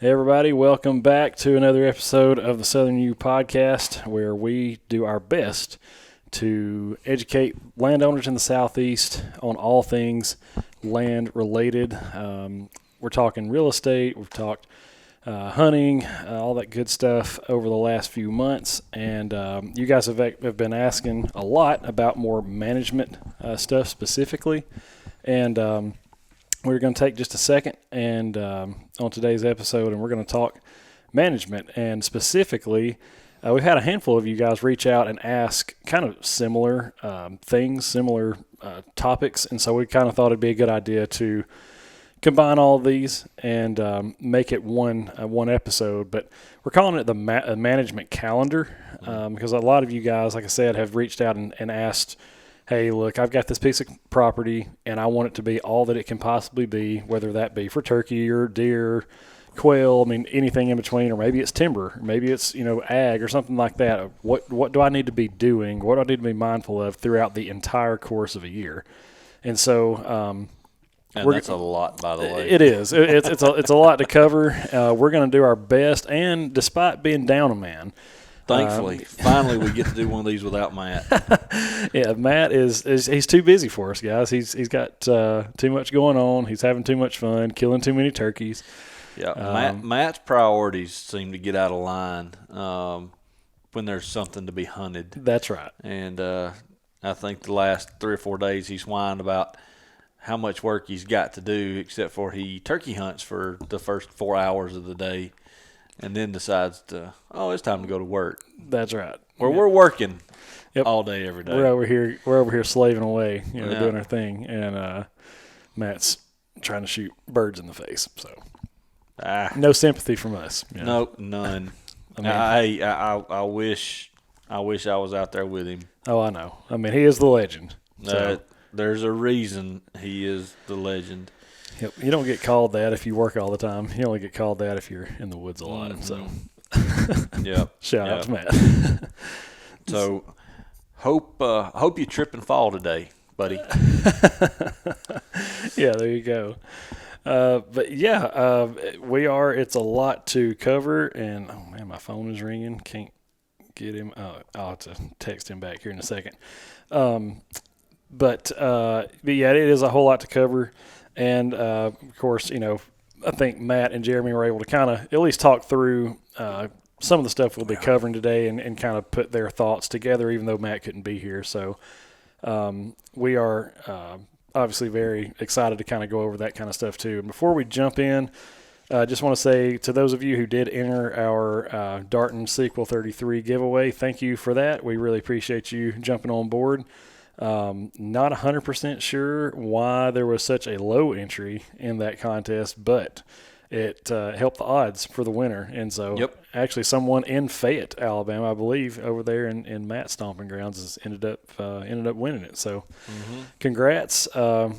Hey everybody, welcome back to another episode of the Southern U podcast, where we do our best to educate landowners in the Southeast on all things land related. We're talking real estate, we've talked hunting, all that good stuff over the last few months, and you guys have been asking a lot about more management stuff specifically, and we're going to take just a second and on today's episode, and we're going to talk management. And specifically, we've had a handful of you guys reach out and ask kind of similar things, similar topics. And so we kind of thought it'd be a good idea to combine all of these and make it one episode. But we're calling it the management calendar because a lot of you guys, like I said, have reached out and asked, hey, look, I've got this piece of property and I want it to be all that it can possibly be, whether that be for turkey or deer, quail, I mean, anything in between, or maybe it's timber, maybe it's, ag or something like that. What do I need to be doing? What do I need to be mindful of throughout the entire course of a year? And so, and that's a lot, by the way. It is. It's a lot to cover. We're going to do our best, and despite being down a man, thankfully, finally we get to do one of these without Matt. Yeah, Matt is he's too busy for us, guys. He's got too much going on. He's having too much fun, killing too many turkeys. Yeah, Matt's priorities seem to get out of line when there's something to be hunted. That's right. And I think the last 3 or 4 days he's whined about how much work he's got to do, except for he turkey hunts for the first 4 hours of the day. And then decides it's time to go to work. That's right. We're working all day, every day. We're over here slaving away, doing our thing, and Matt's trying to shoot birds in the face. So, no sympathy from us. Nope, none. I wish I was out there with him. Oh, I know. I mean, he is the legend. So. There's a reason he is the legend. Yep. You don't get called that if you work all the time. You only get called that if you're in the woods a lot. Mm-hmm. So, shout out to Matt. So, hope you trip and fall today, buddy. Yeah, there you go. But yeah, we are. It's a lot to cover, and oh man, my phone is ringing. Can't get him. I'll have to text him back here in a second. But yeah, it is a whole lot to cover. And, of course, I think Matt and Jeremy were able to kind of at least talk through some of the stuff we'll be covering today and kind of put their thoughts together, even though Matt couldn't be here. So we are obviously very excited to kind of go over that kind of stuff too. And before we jump in, I just want to say to those of you who did enter our Darton Sequel 33 giveaway, thank you for that. We really appreciate you jumping on board. Not 100% sure why there was such a low entry in that contest, but it helped the odds for the winner. And so actually someone in Fayette, Alabama, I believe, over there in Matt's stomping grounds ended up winning it. So congrats.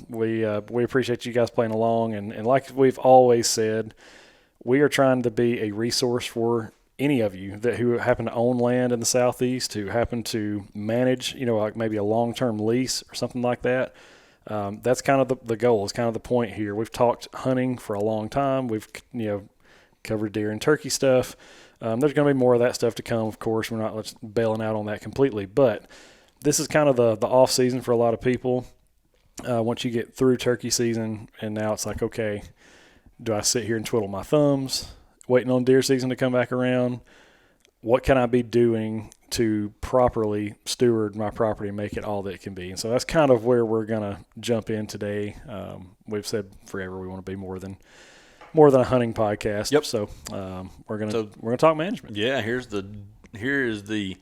We appreciate you guys playing along. And like we've always said, we are trying to be a resource for any of you who happen to own land in the Southeast, who happen to manage, like maybe a long-term lease or something like that. That's kind of the goal. It's kind of the point here. We've talked hunting for a long time. We've, covered deer and turkey stuff. There's going to be more of that stuff to come, of course. We're not bailing out on that completely, but this is kind of the off season for a lot of people. Once you get through turkey season, and now it's like, okay, do I sit here and twiddle my thumbs, waiting on deer season to come back around? What can I be doing to properly steward my property and make it all that it can be? And so that's kind of where we're going to jump in today. We've said forever we want to be more than a hunting podcast. Yep. So we're going to talk management. Yeah. Here is the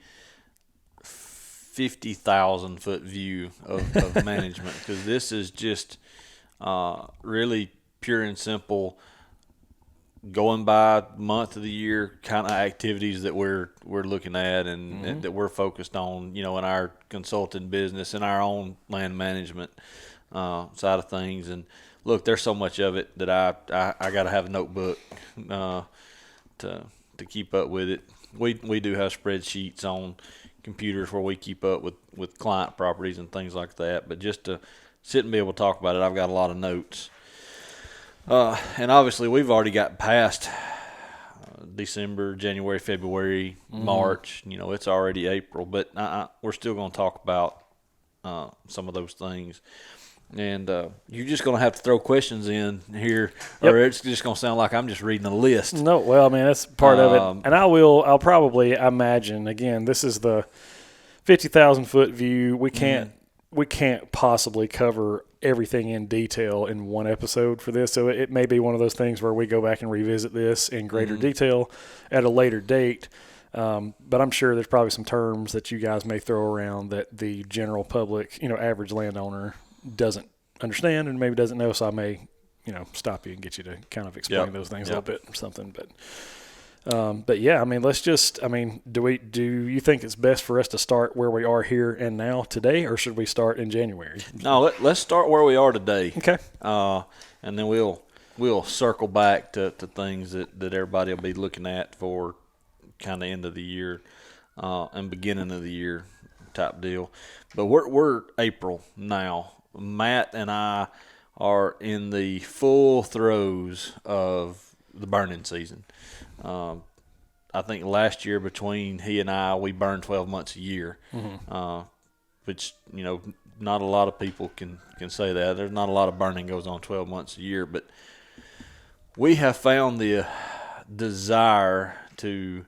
50,000 foot view of management, because this is just really pure and simple, going by month of the year kind of activities that we're looking at and that we're focused on, in our consulting business and our own land management side of things. And look, there's so much of it that I got to have a notebook to keep up with it. We do have spreadsheets on computers where we keep up with client properties and things like that. But just to sit and be able to talk about it, I've got a lot of notes. And obviously we've already got past December, January, February, March. It's already April, but we're still going to talk about some of those things. And you're just going to have to throw questions in here, or it's just going to sound like I'm just reading a list. No, well, I mean, that's part of it. And I'll probably imagine, again, this is the 50,000-foot view. We can't possibly cover everything in detail in one episode for this. So it may be one of those things where we go back and revisit this in greater detail at a later date. But I'm sure there's probably some terms that you guys may throw around that the general public, average landowner doesn't understand and maybe doesn't know. So I may, stop you and get you to kind of explain those things a little bit or something. But yeah, I mean, do you think it's best for us to start where we are here and now today, or should we start in January? No, let's start where we are today. Okay. And then we'll circle back to things that everybody will be looking at for kind of end of the year and beginning of the year type deal. But we're April now. Matt and I are in the full throes of the burning season. I think last year between he and I, we burned 12 months a year, which, not a lot of people can say that. There's not a lot of burning goes on 12 months a year, but we have found the desire to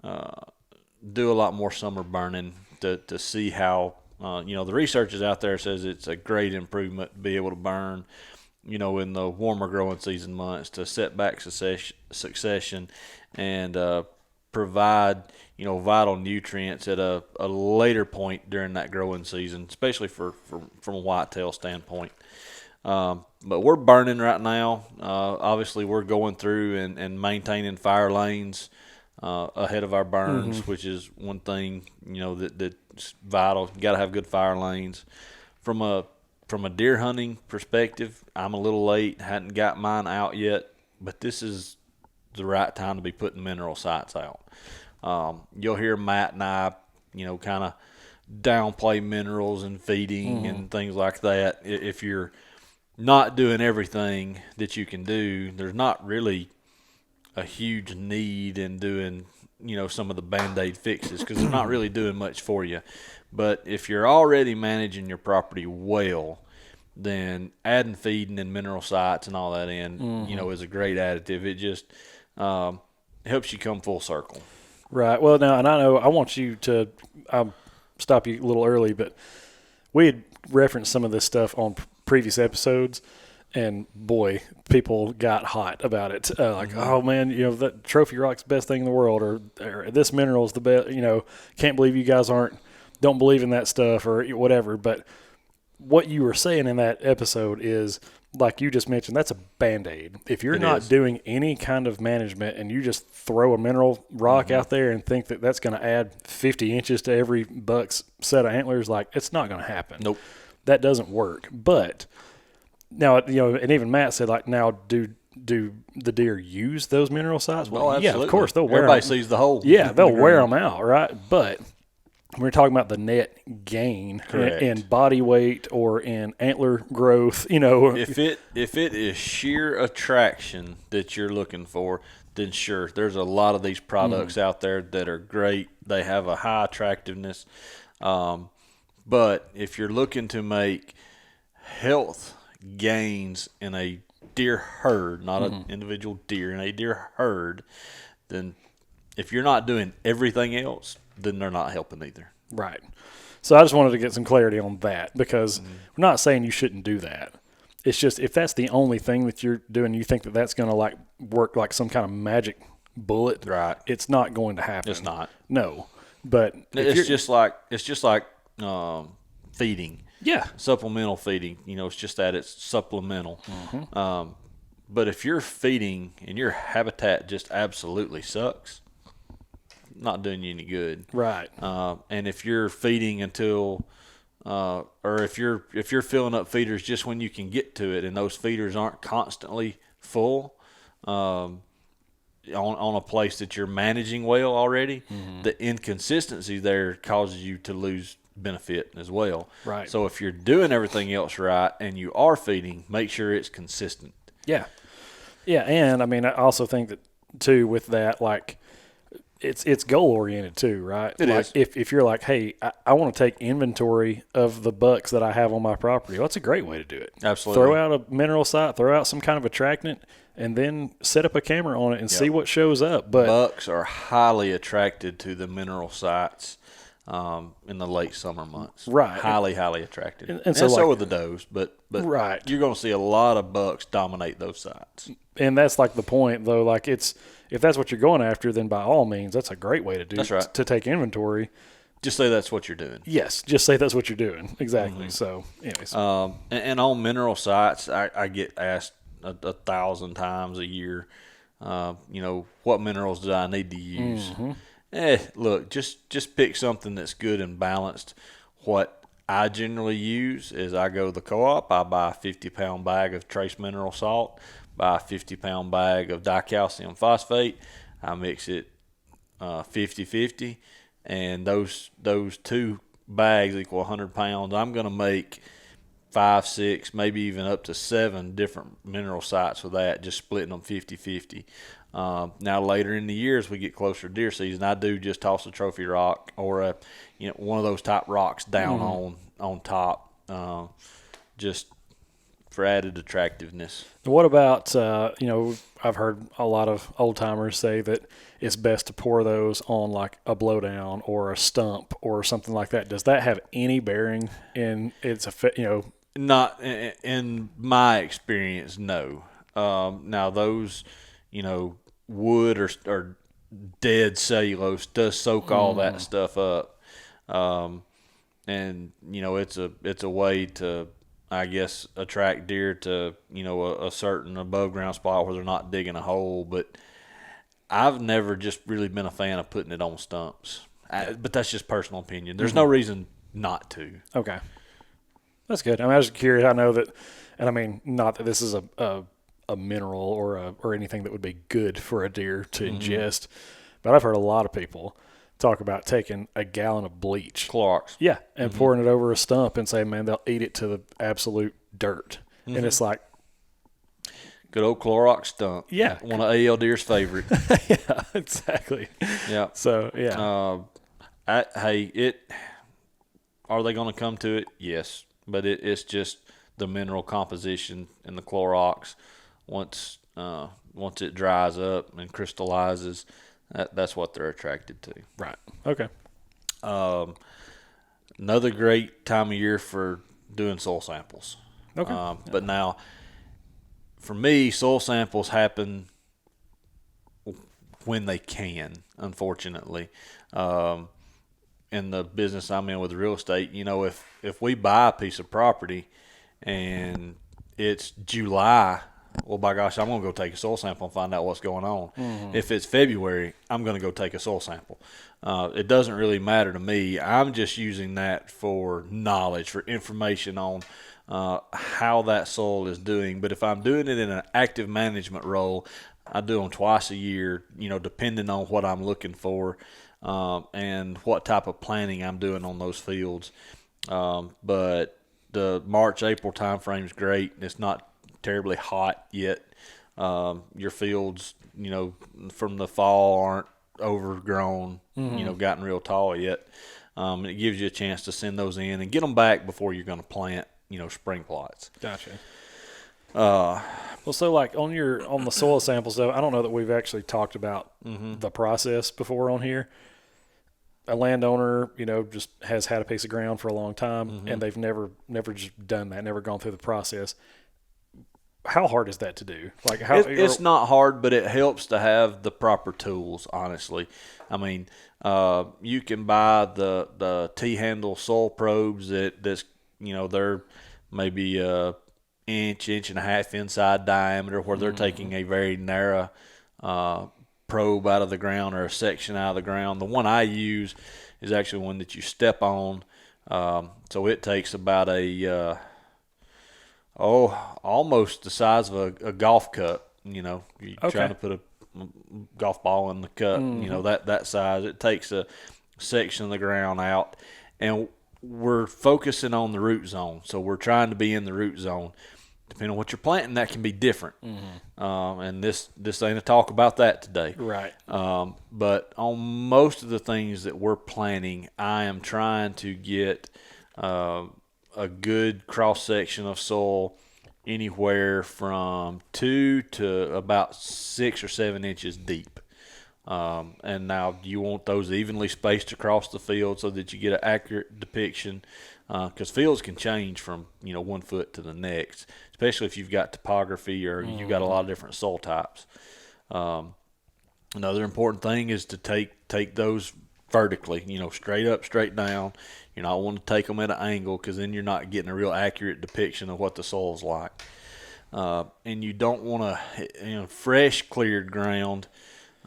do a lot more summer burning to see how, the research is out there says it's a great improvement to be able to burn, in the warmer growing season months to set back succession and provide, vital nutrients at a later point during that growing season, especially from a whitetail standpoint. But we're burning right now. Obviously, we're going through and maintaining fire lanes ahead of our burns, which is one thing, that's vital. You got to have good fire lanes. From a deer hunting perspective, I'm a little late. Hadn't got mine out yet, but this is the right time to be putting mineral sights out. You'll hear Matt and I, kind of downplay minerals and feeding and things like that. If you're not doing everything that you can do, there's not really a huge need in doing, some of the Band-Aid fixes because they're not really doing much for you. But if you're already managing your property well, then adding feeding and mineral sites and all that in, is a great additive. It just helps you come full circle. Right. Well, now, and I know I want you to I'll stop you a little early, but we had referenced some of this stuff on previous episodes, and boy, people got hot about it. Oh man, that trophy rock's the best thing in the world, or this mineral's the best. Can't believe you guys don't believe in that stuff or whatever. But what you were saying in that episode is, like you just mentioned, that's a Band-Aid. If you're not doing any kind of management and you just throw a mineral rock out there and think that that's going to add 50 inches to every buck's set of antlers, it's not going to happen. Nope. That doesn't work. But now, and even Matt said, now do the deer use those mineral sites? Well, absolutely. Yeah, of course. They'll wear Everybody them. sees the hole. Yeah, they'll wear them out, right? But we're talking about the net gain in body weight or in antler growth, If it is sheer attraction that you're looking for, then sure, there's a lot of these products out there that are great. They have a high attractiveness. But if you're looking to make health gains in a deer herd, not an individual deer, in a deer herd, then if you're not doing everything else, then they're not helping either. Right. So I just wanted to get some clarity on that because we're not saying you shouldn't do that. It's just if that's the only thing that you're doing, you think that that's going to work like some kind of magic bullet. Right. It's not going to happen. It's not. No. But it's just like feeding. Yeah. Supplemental feeding. It's just that it's supplemental. But if you're feeding and your habitat just absolutely sucks, not doing you any good. Right. And if you're feeding until or if you're filling up feeders just when you can get to it and those feeders aren't constantly full on a place that you're managing well already, the inconsistency there causes you to lose benefit as well. Right. So if you're doing everything else right and you are feeding, make sure it's consistent. Yeah. Yeah, and I also think that too with that, like it's goal oriented too, right? It like is. If you're like, hey, I want to take inventory of the bucks that I have on my property, well, that's a great way to do it. Absolutely. Throw out a mineral site, throw out some kind of attractant, and then set up a camera on it and see what shows up. But bucks are highly attracted to the mineral sites in the late summer months. Right. Highly attracted. And so, so like, are the does, but right. you're going to see a lot of bucks dominate those sites. And that's like the point, though. Like if that's what you're going after, then by all means, that's a great way to do. That's right. To take inventory. Just say that's what you're doing. Yes, just say that's what you're doing. Exactly. So, anyways, and on mineral sites, I get asked 1,000 times a year. What minerals do I need to use? Look, just pick something that's good and balanced. What I generally use is I go to the co-op, I buy a 50-pound bag of trace mineral salt, buy a 50-pound bag of dicalcium phosphate. I mix it 50-50, and those two bags equal 100 pounds. I'm going to make 5, 6, maybe even up to 7 different mineral sites with that, just splitting them 50-50. Now later in the year, as we get closer to deer season, I do just toss a trophy rock or one of those type rocks down on top, just for added attractiveness. What about I've heard a lot of old timers say that it's best to pour those on like a blowdown or a stump or something like that. Does that have any bearing in its effect? Not in my experience, no. Now those, wood or dead cellulose does soak all that stuff up, and it's a way to, I guess, attract deer to a certain above ground spot where they're not digging a hole. But I've never just really been a fan of putting it on stumps. But that's just personal opinion. There's no reason not to. Okay. That's good. I mean, I was curious. I know that, and I mean, not that this is a mineral or anything that would be good for a deer to ingest, but I've heard a lot of people talk about taking a gallon of bleach. Clorox. Yeah, and pouring it over a stump and say, man, they'll eat it to the absolute dirt. And it's like, good old Clorox stump. Yeah. One of AL Deer's favorite. yeah, exactly. Yeah. So, yeah. Are they going to come to it? Yes. But it's just the mineral composition in the Clorox. Once it dries up and crystallizes, that's what they're attracted to. Right. Okay. Another great time of year for doing soil samples. Okay. But now, for me, soil samples happen when they can, unfortunately. In the business I'm in with real estate, if we buy a piece of property and it's July, well, by gosh, I'm going to go take a soil sample and find out what's going on. If it's February, I'm going to go take a soil sample. It doesn't really matter to me. I'm just using that for knowledge, for information on how that soil is doing. But if I'm doing it in an active management role, I do them twice a year, depending on what I'm looking for. And what type of planting I'm doing on those fields. But the March, April time frame is great. It's not terribly hot yet. Your fields, from the fall aren't overgrown, gotten real tall yet. And it gives you a chance to send those in and get them back before you're going to plant, spring plots. Gotcha. Well, so like on the soil samples, though, I don't know that we've actually talked about the process before on here. A landowner, just has had a piece of ground for a long time, and they've never just done that, never gone through the process. How hard is that to do? Like it's not hard, but it helps to have the proper tools. Honestly, I mean, you can buy the T-handle soil probes that's they're maybe inch and a half inside diameter, where they're taking a very narrow probe out of the ground or a section out of the ground. The one I use is actually one that you step on. So it takes about almost the size of a golf cup. You're trying to put a golf ball in the cup, that size. It takes a section of the ground out, and we're focusing on the root zone. So we're trying to be in the root zone. depending on what you're planting, that can be different. And this ain't a talk about that today. Right. But on most of the things that we're planting, I am trying to get a good cross section of soil anywhere from 2 to about 6 or 7 inches deep. And now you want those evenly spaced across the field so that you get an accurate depiction, because fields can change from 1 foot to the next, especially if you've got topography or you've got a lot of different soil types. Another important thing is to take those vertically, straight up, straight down. You're not wanting to take them at an angle, because then you're not getting a real accurate depiction of what the soil's like. And you don't want to, fresh cleared ground.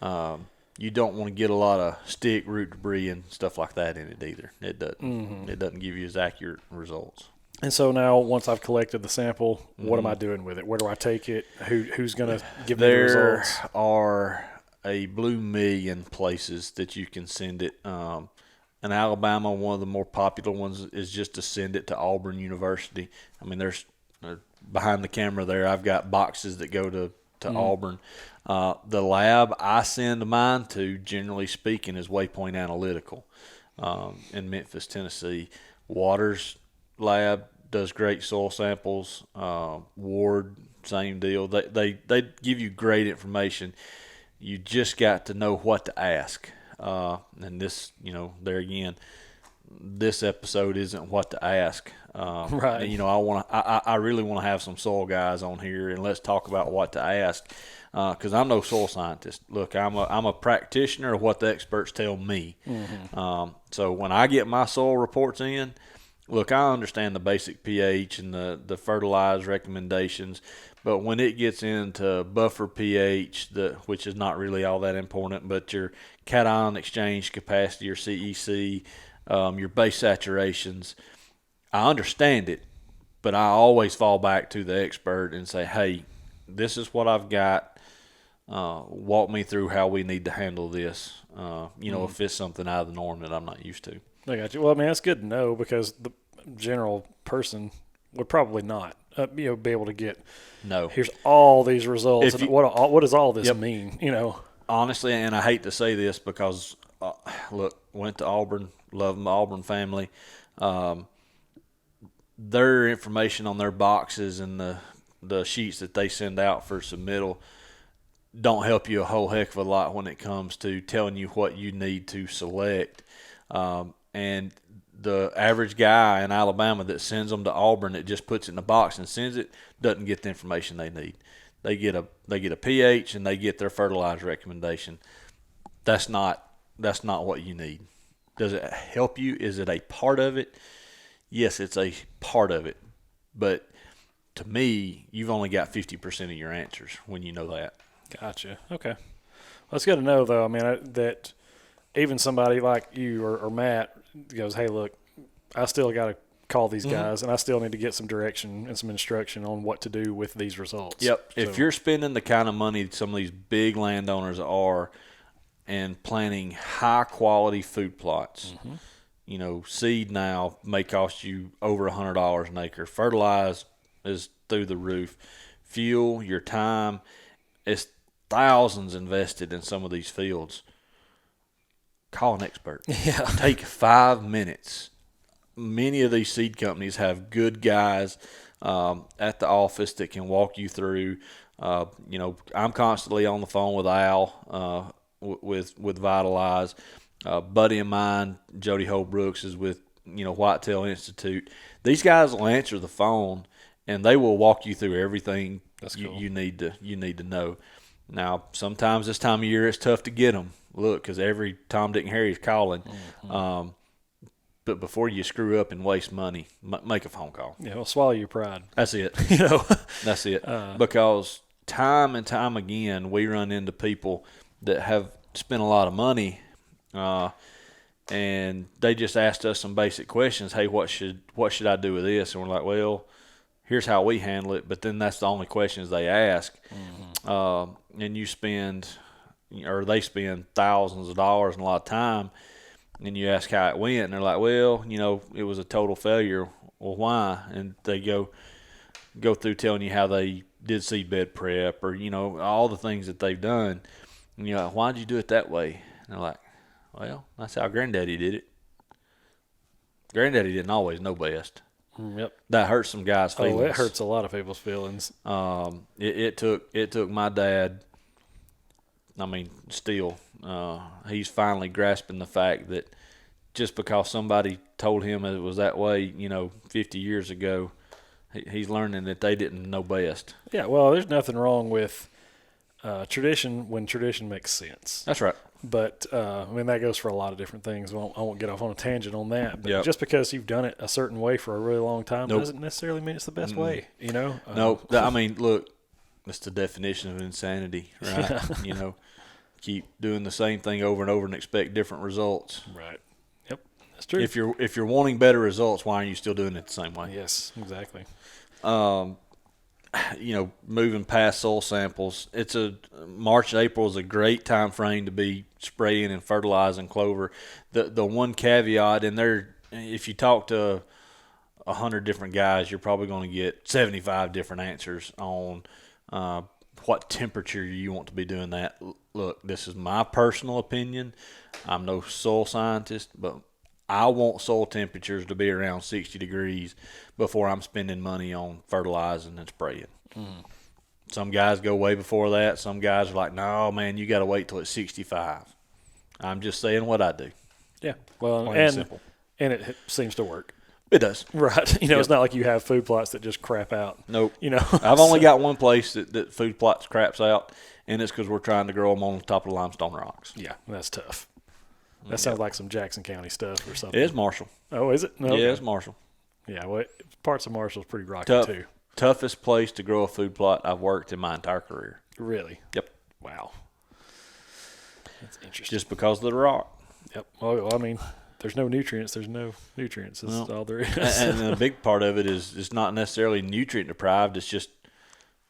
You don't want to get a lot of stick, root debris, and stuff like that in it either. It doesn't. It doesn't give you as accurate results. And so now, once I've collected the sample, what am I doing with it? Where do I take it? Who's going to give me the results? There are a blue million places that you can send it. In Alabama, one of the more popular ones is just to send it to Auburn University. I mean, there's behind the camera there, I've got boxes that go to Auburn. The lab I send mine to, generally speaking, is Waypoint Analytical in Memphis, Tennessee. Waters lab does great soil samples. Ward, same deal. They give you great information. You just got to know what to ask. And this, there again, this episode isn't what to ask. Right. I really want to have some soil guys on here, and let's talk about what to ask. Because I'm no soil scientist. Look, I'm a practitioner of what the experts tell me. So when I get my soil reports in, look, I understand the basic pH and the fertilizer recommendations, but when it gets into buffer pH, which is not really all that important, but your cation exchange capacity, your CEC, your base saturations, I understand it, but I always fall back to the expert and say, hey, this is what I've got. Walk me through how we need to handle this, if it's something out of the norm that I'm not used to. I got you. Well, I mean, that's good to know, because the general person would probably not be able to get, here's all these results. And what does all this mean, Honestly, and I hate to say this because, look, went to Auburn, love my Auburn family. Their information on their boxes and the sheets that they send out for submittal don't help you a whole heck of a lot when it comes to telling you what you need to select. And the average guy in Alabama that sends them to Auburn, that just puts it in a box and sends it, doesn't get the information they need. They get a pH and they get their fertilizer recommendation. That's not what you need. Does it help you? Is it a part of it? Yes, it's a part of it. But to me, you've only got 50% of your answers when you know that. Gotcha. Okay. Well, it's good to know, though. I mean, that even somebody like you or Matt goes, hey, look, I still got to call these guys, and I still need to get some direction and some instruction on what to do with these results. Yep. If you're spending the kind of money some of these big landowners are and planting high-quality food plots, seed now may cost you over $100 an acre. Fertilize is through the roof. Fuel, your time, it's thousands invested in some of these fields. Call an expert. Yeah. Take 5 minutes. Many of these seed companies have good guys at the office that can walk you through. I'm constantly on the phone with Al with Vitalize. Buddy of mine, Jody Holbrooks, is with Whitetail Institute. These guys will answer the phone and they will walk you through everything you need to know. Now, sometimes this time of year it's tough to get them. Look, because every Tom, Dick, and Harry is calling. But before you screw up and waste money, make a phone call. Yeah, well, swallow your pride. That's it. That's it. Because time and time again, we run into people that have spent a lot of money, and they just asked us some basic questions. Hey, what should I do with this? And we're like, well, here's how we handle it. But then that's the only questions they ask. And you spend, or they spend thousands of dollars and a lot of time, and you ask how it went, and they're like, well, it was a total failure. Well, why? And they go, go through telling you how they did seedbed prep or, all the things that they've done. And you're like, why'd you do it that way? And they're like, well, that's how Granddaddy did it. Granddaddy didn't always know best. Yep. That hurts some guys' feelings. Oh, it hurts a lot of people's feelings. It took my dad. I mean, still, he's finally grasping the fact that just because somebody told him it was that way, 50 years ago, he's learning that they didn't know best. Yeah, well, there's nothing wrong with tradition when tradition makes sense. That's right. But, that goes for a lot of different things. I won't get off on a tangent on that. But Yep. just because you've done it a certain way for a really long time Nope. doesn't necessarily mean it's the best way, No, look, that's the definition of insanity, right? Yeah. Keep doing the same thing over and over and expect different results. Right. Yep. That's true. If you're wanting better results, why aren't you still doing it the same way? Yes, exactly. Moving past soil samples, March and April is a great time frame to be spraying and fertilizing clover. The one caveat in there, if you talk to 100 different guys, you're probably going to get 75 different answers on what temperature you want to be doing that. Look, this is my personal opinion. I'm no soil scientist, but I want soil temperatures to be around 60 degrees before I'm spending money on fertilizing and spraying. Mm. Some guys go way before that. Some guys are like, no, man, you got to wait till it's 65. I'm just saying what I do. Yeah. Well, Plain and simple. And it seems to work. It does. Right. It's not like you have food plots that just crap out. Nope. I've only got one place that food plots craps out, and it's because we're trying to grow them on top of limestone rocks. Yeah, that's tough. That sounds like some Jackson County stuff or something. It is Marshall. Oh, is it? No, yeah, it's Marshall. Yeah, well, parts of Marshall's pretty rocky too. Toughest place to grow a food plot I've worked in my entire career. Really? Yep. Wow. That's interesting. Just because of the rock. Yep. Well, there's no nutrients. There's no nutrients. That's all there is. And a big part of it is it's not necessarily nutrient deprived. It's just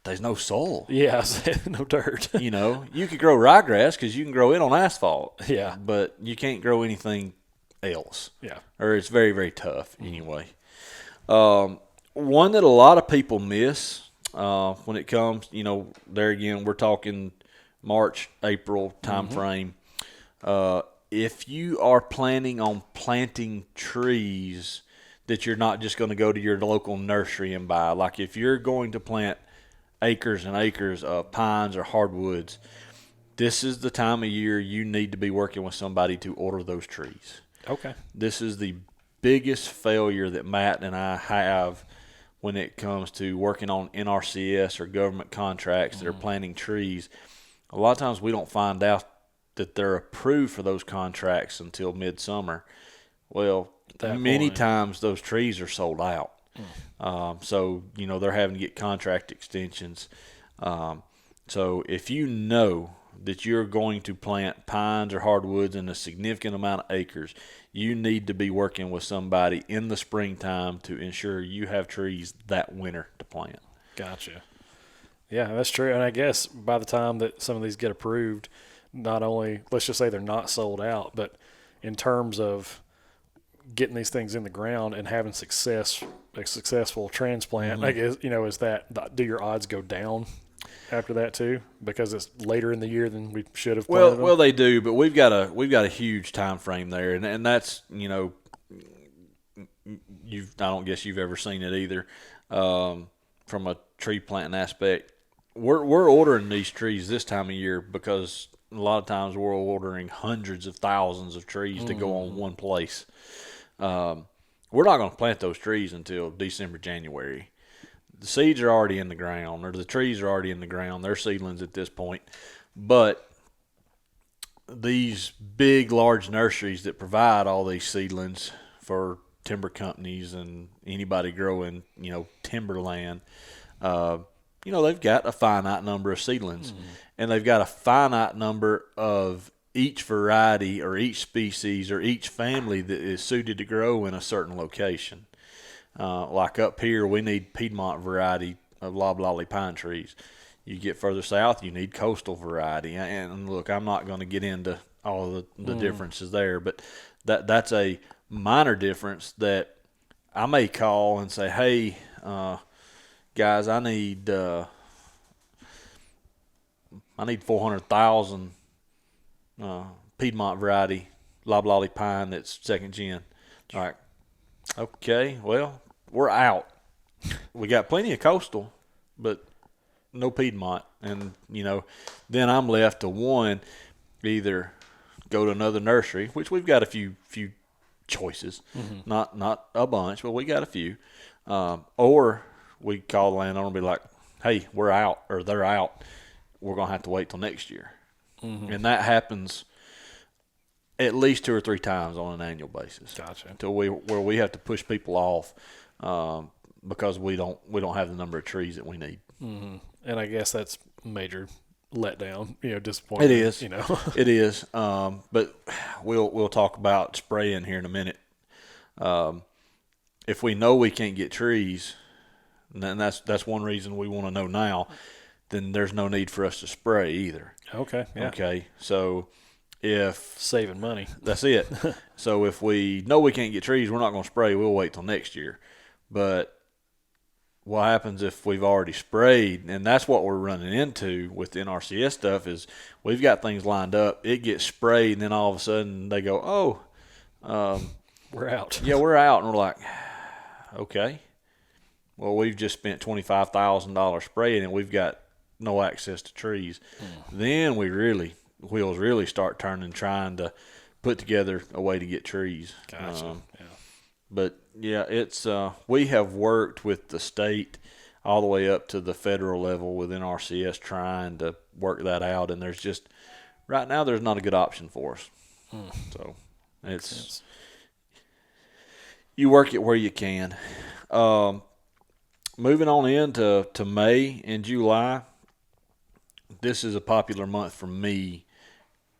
there's no soil. Yeah, no dirt. You could grow ryegrass because you can grow it on asphalt. Yeah. But you can't grow anything else. Yeah. Or it's very, very tough anyway. One that a lot of people miss when it comes, there again, we're talking March, April time frame. If you are planning on planting trees that you're not just going to go to your local nursery and buy, like if you're going to plant acres and acres of pines or hardwoods, this is the time of year you need to be working with somebody to order those trees. Okay. This is the biggest failure that Matt and I have when it comes to working on NRCS or government contracts that are planting trees. A lot of times we don't find out that they're approved for those contracts until midsummer. Well, many times those trees are sold out. So, they're having to get contract extensions. So if you know that you're going to plant pines or hardwoods in a significant amount of acres, you need to be working with somebody in the springtime to ensure you have trees that winter to plant. Gotcha. Yeah, that's true. And I guess by the time that some of these get approved, not only, let's just say they're not sold out, but in terms of getting these things in the ground and having a successful transplant, I guess, is that, do your odds go down after that too, because it's later in the year than we should have planted them? Well, they do, but we've got a huge time frame there, and that's I don't guess you've ever seen it either. From a tree planting aspect, we're ordering these trees this time of year because a lot of times we're ordering hundreds of thousands of trees to go on one place. We're not going to plant those trees until December, January. The seeds are already in the ground, or the trees are already in the ground. They're seedlings at this point. But these big, large nurseries that provide all these seedlings for timber companies and anybody growing, timberland, they've got a finite number of seedlings. And they've got a finite number of each variety or each species or each family that is suited to grow in a certain location. Like up here, we need Piedmont variety of loblolly pine trees. You get further south, you need coastal variety. And look, I'm not going to get into all the differences there, but that's a minor difference that I may call and say, hey, got guys, I need 400,000 Piedmont variety loblolly pine that's second gen. All right. Okay, well, we're out. We got plenty of coastal, but no Piedmont. And, then I'm left to one, either go to another nursery, which we've got a few choices, not a bunch, but we got a few, or we call the landowner and be like, hey, we're out, or they're out. We're going to have to wait till next year. And that happens at least 2 or 3 times on an annual basis. Gotcha. Where we have to push people off because we don't have the number of trees that we need. Mm-hmm. And I guess that's major letdown, disappointment. It is. It is. But we'll talk about spraying here in a minute. If we know we can't get trees, and that's one reason we want to know now, then there's no need for us to spray either. Okay. Yeah. Okay. So if saving money, that's it. So if we know we can't get trees, we're not going to spray. We'll wait till next year. But what happens if we've already sprayed? And that's what we're running into with the NRCS stuff is we've got things lined up. It gets sprayed, and then all of a sudden they go, we're out. Yeah, we're out. And we're like, okay. Well, we've just spent $25,000 spraying, and we've got no access to trees. Then wheels really start turning, trying to put together a way to get trees. Gotcha. Yeah. But yeah, it's we have worked with the state all the way up to the federal level with NRCS trying to work that out, and right now there's not a good option for us. So it's you work it where you can. Moving on into May and July, this is a popular month for me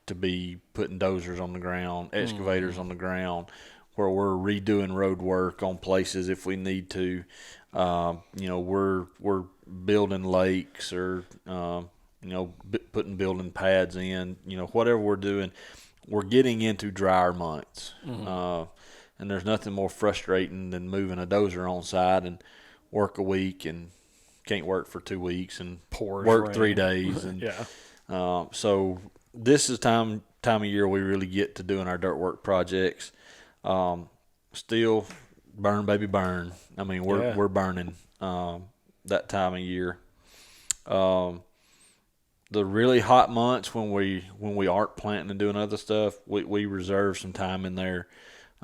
to be putting dozers on the ground, excavators on the ground, where we're redoing road work on places if we need to. We're building lakes or putting building pads in. Whatever we're doing, we're getting into drier months. And there's nothing more frustrating than moving a dozer on site and work a week and can't work for 2 weeks and work 3 days. And so this is time of year we really get to doing our dirt work projects. Still burn, baby, burn. I mean, we're burning that time of year. The really hot months when we aren't planting and doing other stuff, we reserve some time in there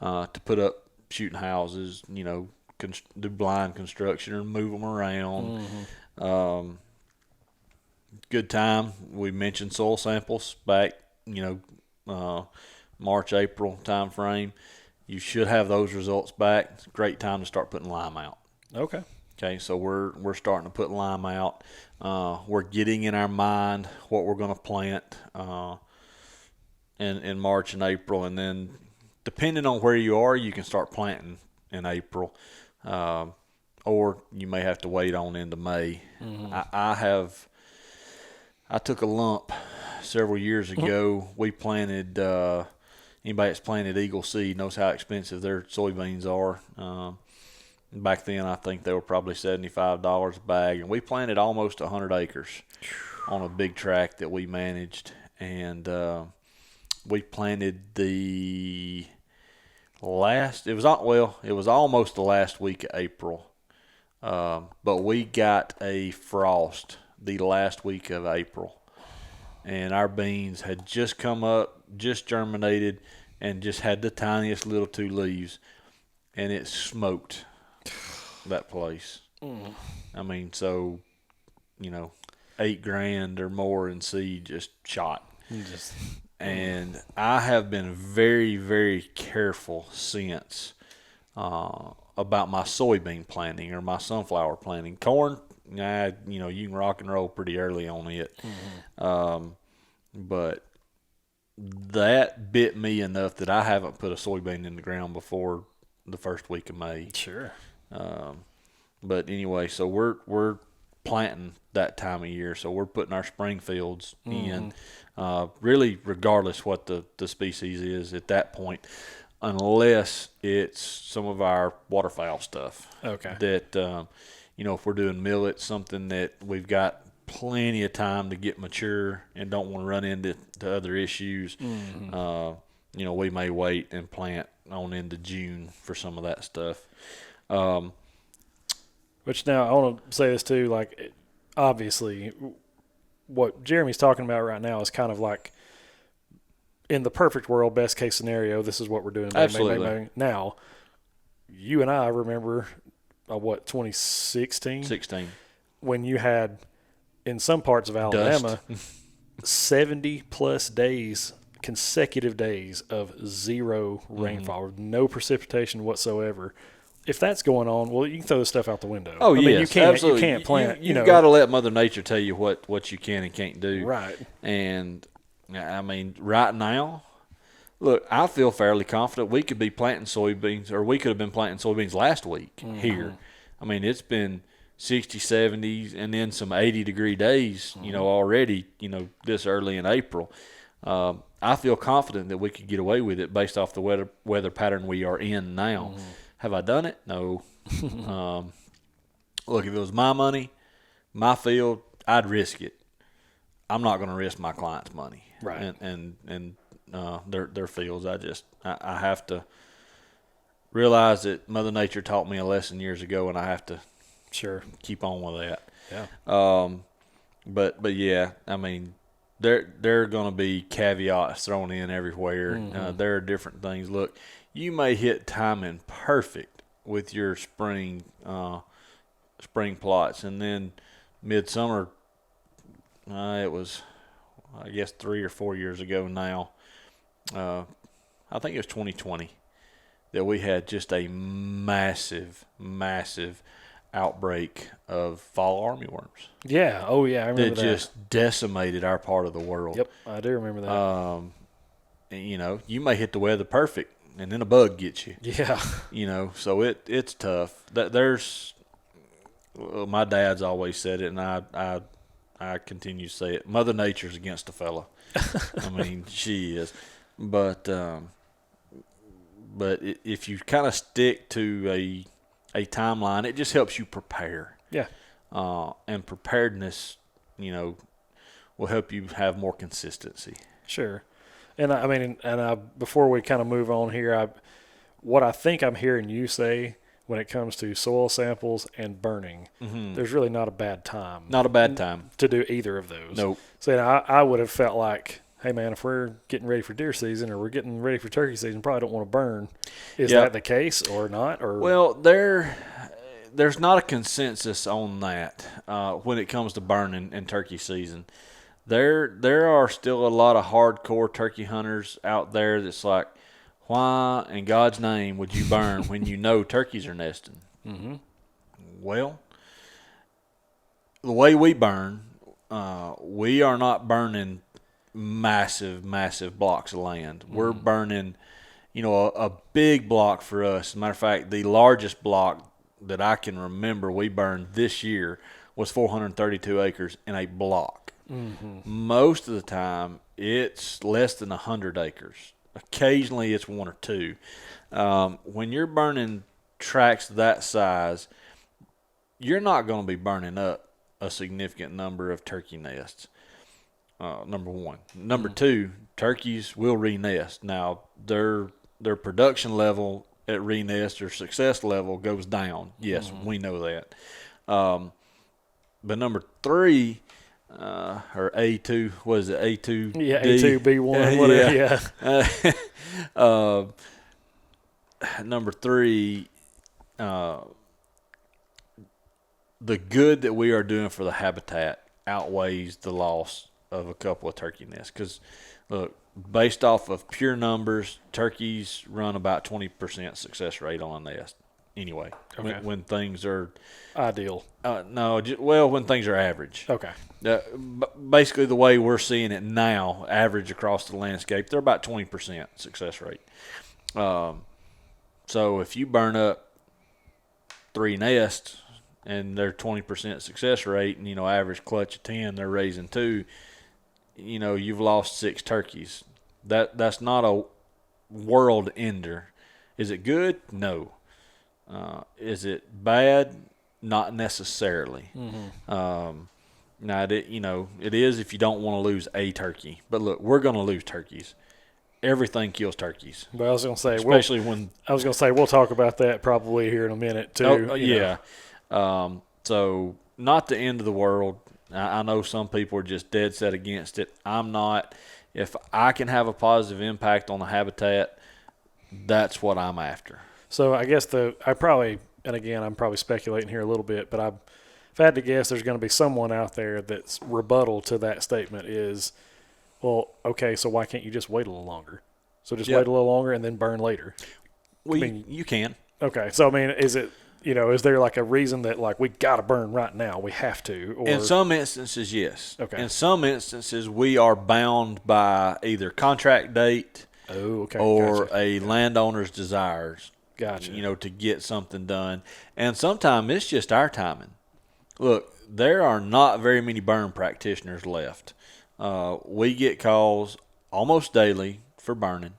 to put up shooting houses, do blind construction or move them around. Good time. We mentioned soil samples back, March, April time frame. You should have those results back. It's a great time to start putting lime out. Okay, so we're starting to put lime out. We're getting in our mind what we're going to plant in March and April, and then depending on where you are, you can start planting in April, or you may have to wait on into May. I took a lump several years ago. We planted. Anybody that's planted Eagle Seed knows how expensive their soybeans are. Back then, I think they were probably $75 a bag, and we planted almost 100 acres on a big tract that we managed, and we planted it was almost the last week of April, but we got a frost the last week of April, and our beans had just come up, just germinated, and just had the tiniest little 2 leaves, and it smoked that place. I mean, so, $8,000 or more in seed just shot. And I have been very, very careful since about my soybean planting or my sunflower planting. Corn, you can rock and roll pretty early on it. But that bit me enough that I haven't put a soybean in the ground before the first week of May. Sure. But anyway, so we're planting that time of year, so we're putting our spring fields in, really regardless what the species is at that point, unless it's some of our waterfowl stuff. Okay. That if we're doing millet, something that we've got plenty of time to get mature and don't want to run into other issues. We may wait and plant on into June for some of that stuff. Which now I want to say this too, like obviously what Jeremy's talking about right now is kind of like in the perfect world, best case scenario, this is what we're doing. Absolutely. Now, you and I remember, 2016? 16. When you had, in some parts of Alabama, 70-plus days, consecutive days of zero rainfall, no precipitation whatsoever. If that's going on, well, you can throw this stuff out the window. Oh, yes, absolutely. You can't plant. You've got to let Mother Nature tell you what you can and can't do. Right. And, I mean, right now, look, I feel fairly confident we could be planting soybeans, or we could have been planting soybeans last week here. I mean, it's been 60, 70s, and then some 80-degree days, already, this early in April. I feel confident that we could get away with it based off the weather pattern we are in now. Have I done it? No. Look, if it was my money, my field, I'd risk it. I'm not going to risk my clients' money, right? And their fields. I have to realize that Mother Nature taught me a lesson years ago, and I have to keep on with that. Yeah. But yeah, I mean, there are going to be caveats thrown in everywhere. There are different things. Look, you may hit timing perfect with your spring plots, and then midsummer. It was, I guess, 3 or 4 years ago now. I think it was 2020 that we had just a massive outbreak of fall armyworms. Yeah. Oh, yeah. I remember that. Just decimated our part of the world. Yep, I do remember that. And, you may hit the weather perfect, and then a bug gets you. Yeah. So it's tough. My dad's always said it, and I continue to say it. Mother Nature's against a fella. I mean, she is. But if you kind of stick to a timeline, it just helps you prepare. Yeah. And preparedness, will help you have more consistency. Sure. And before we kind of move on here, what I think I'm hearing you say when it comes to soil samples and burning, there's really not a bad time. Not a bad time to do either of those. Nope. So I would have felt like, hey man, if we're getting ready for deer season or we're getting ready for turkey season, probably don't want to burn. Is that the case or not? Or well, there's not a consensus on that when it comes to burning in turkey season. There are still a lot of hardcore turkey hunters out there that's like, why in God's name would you burn when you know turkeys are nesting? Well, the way we burn, we are not burning massive blocks of land. We're burning, a big block for us. As a matter of fact, the largest block that I can remember we burned this year was 432 acres in a block. Most of the time, it's less than 100 acres. Occasionally, it's 1 or 2. When you're burning tracts that size, you're not going to be burning up a significant number of turkey nests. Number one. Number two, turkeys will re-nest. Now, their production level at re-nest or success level goes down. Yes, we know that. But number three, or A2, what is it, A2? Yeah, A2, B1, whatever, Number three, the good that we are doing for the habitat outweighs the loss of a couple of turkey nests. Because, look, based off of pure numbers, turkeys run about 20% success rate on a nest. Anyway, when things are ideal. When things are average. Okay. Basically, the way we're seeing it now, average across the landscape, they're about 20% success rate. So if you burn up 3 nests and they're 20% success rate, and average clutch of 10, they're raising 2, you've lost 6 turkeys. That's not a world ender. Is it good? No. Is it bad? not necessarily. Now, it is if you don't want to lose a turkey. But look, we're going to lose turkeys. Everything kills turkeys. But I was going to say, especially when we'll talk about that probably here in a minute too. Yeah. So not the end of the world. I know some people are just dead set against it. I'm not. If I can have a positive impact on the habitat, that's what I'm after. So I guess and again, I'm probably speculating here a little bit, but if I had to guess, there's going to be someone out there that's rebuttal to that statement is, well, okay, so why can't you just wait a little longer? So just wait a little longer and then burn later. Well, you can. Okay, so I mean, is there like a reason that like we got to burn right now? We have to. Or, in some instances, yes. Okay. In some instances, we are bound by either contract date or a landowner's desires. Gotcha. To get something done. And sometimes it's just our timing. Look, there are not very many burn practitioners left. We get calls almost daily for burning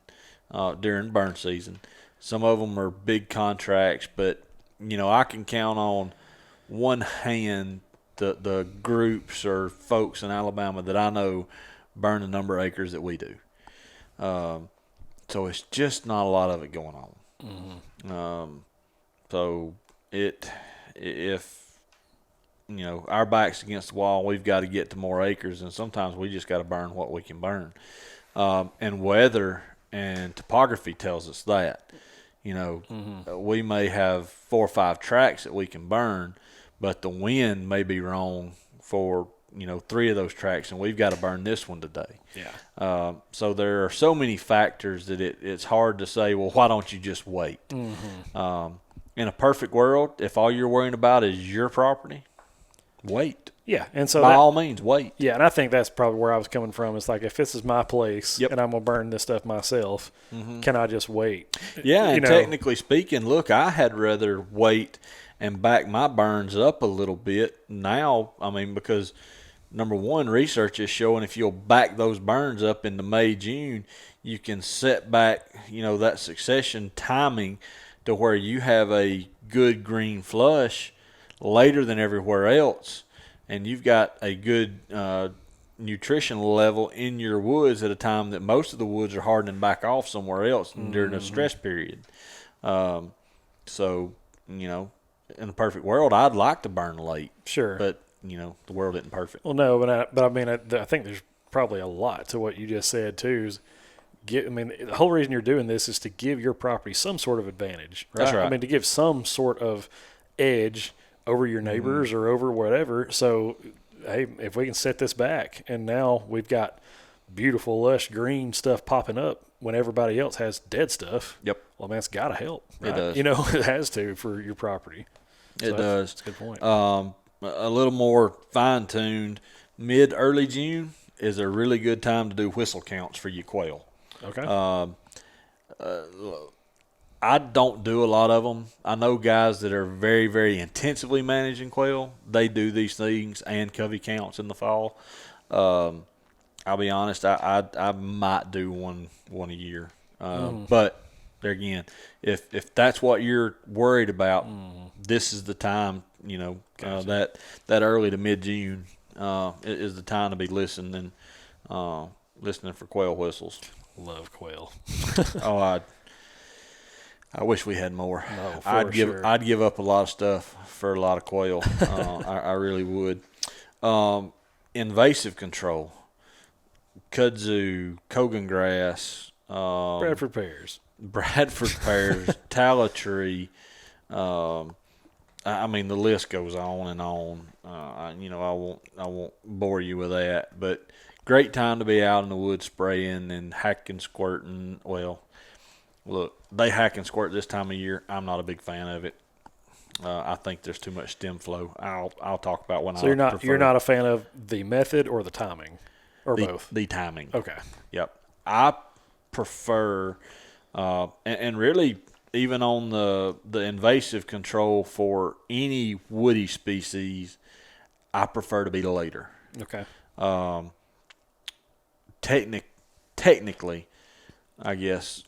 during burn season. Some of them are big contracts, but, I can count on one hand the groups or folks in Alabama that I know burn the number of acres that we do. So it's just not a lot of it going on. So if our back's against the wall, we've got to get to more acres, and sometimes we just got to burn what we can burn. And weather and topography tells us that. We may have 4 or 5 tracks that we can burn, but the wind may be wrong for 3 of those tracks, and we've got to burn this one today. Yeah. So there are so many factors that it's hard to say, well, why don't you just wait? In a perfect world, if all you're worrying about is your property, wait. Yeah, and so by all means, wait. Yeah, and I think that's probably where I was coming from. It's like, if this is my place and I'm gonna burn this stuff myself, can I just wait? Yeah, and technically speaking, look, I had rather wait and back my burns up a little bit now. I mean, because number one, research is showing if you'll back those burns up into May, June, you can set back, that succession timing to where you have a good green flush later than everywhere else, and you've got a good nutrition level in your woods at a time that most of the woods are hardening back off somewhere else during a stress period. So, in the perfect world, I'd like to burn late. Sure. But, the world isn't perfect. Well, no, but I mean, I think there's probably a lot to what you just said, too, is the whole reason you're doing this is to give your property some sort of advantage, right? That's right. I mean, to give some sort of edge over your neighbors or over whatever. So, hey, if we can set this back, and now we've got beautiful, lush green stuff popping up when everybody else has dead stuff. Yep. Well, man, it's got to help. Right? It does. It has to for your property. So it does. That's a good point. A little more fine-tuned, mid-early June is a really good time to do whistle counts for your quail. Okay. I don't do a lot of them. I know guys that are very, very intensively managing quail. They do these things and covey counts in the fall. I'll be honest, I might do one a year. But there again, if that's what you're worried about, this is the time. Gotcha. That early to mid June is the time to be listening for quail whistles. Love quail. I wish we had more. No, I'd give up a lot of stuff for a lot of quail. I really would. Invasive control, kudzu, Kogan grass, Bradford pears, tallow tree. I mean, the list goes on and on. I won't bore you with that, but great time to be out in the woods spraying and hacking, squirting. Well, look, they hack and squirt this time of year. I'm not a big fan of it. I think there's too much stem flow. I'll talk about when I prefer. You're not a fan of the method or the timing, or both? The timing. Okay. Yep. I prefer, and really even on the invasive control for any woody species, I prefer to be later. Okay. Technically, I guess,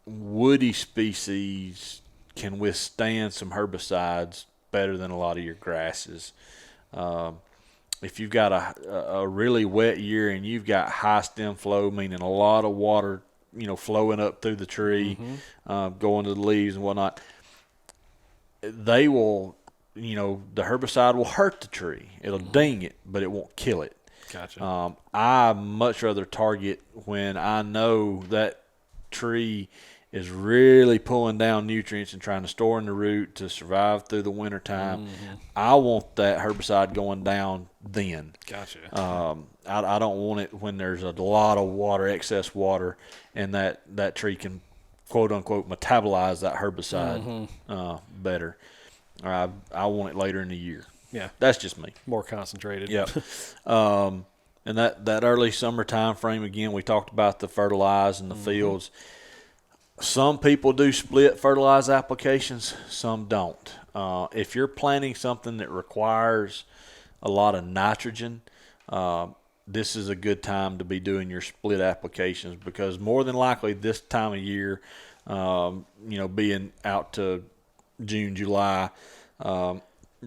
woody species can withstand some herbicides better than a lot of your grasses. If you've got a really wet year and you've got high stem flow, meaning a lot of water, flowing up through the tree, going to the leaves and whatnot, they will, the herbicide will hurt the tree. It'll ding it, but it won't kill it. Gotcha. I much rather target when I know that tree is really pulling down nutrients and trying to store in the root to survive through the winter time. I want that herbicide going down then. Gotcha. I don't want it when there's a lot of water, excess water, and that tree can, quote unquote, metabolize that herbicide better. I want it later in the year. Yeah. That's just me. More concentrated. Yeah. And that early summer time frame, again, we talked about the fertilize in the fields. Some people do split fertilize applications, some don't. If you're planting something that requires a lot of nitrogen, this is a good time to be doing your split applications, because more than likely this time of year, being out to June, July,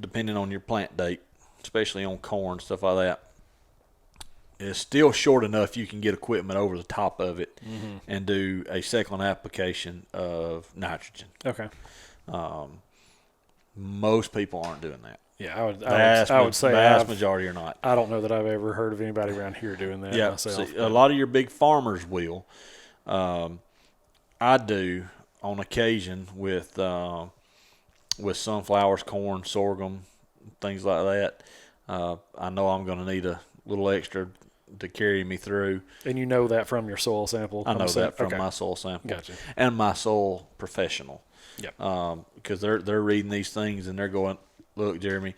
depending on your plant date, especially on corn, stuff like that, it's still short enough you can get equipment over the top of it and do a second application of nitrogen. Okay. Most people aren't doing that. Yeah, I would say vast majority are not. I don't know that I've ever heard of anybody around here doing that myself. See, a lot of your big farmers will. I do on occasion with sunflowers, corn, sorghum, things like that. I know I'm going to need a little extra to carry me through. And you know that from your soil sample? I know that from my soil sample. Gotcha. And my soil professional. Yep. Because they're reading these things and they're going, look, Jeremy,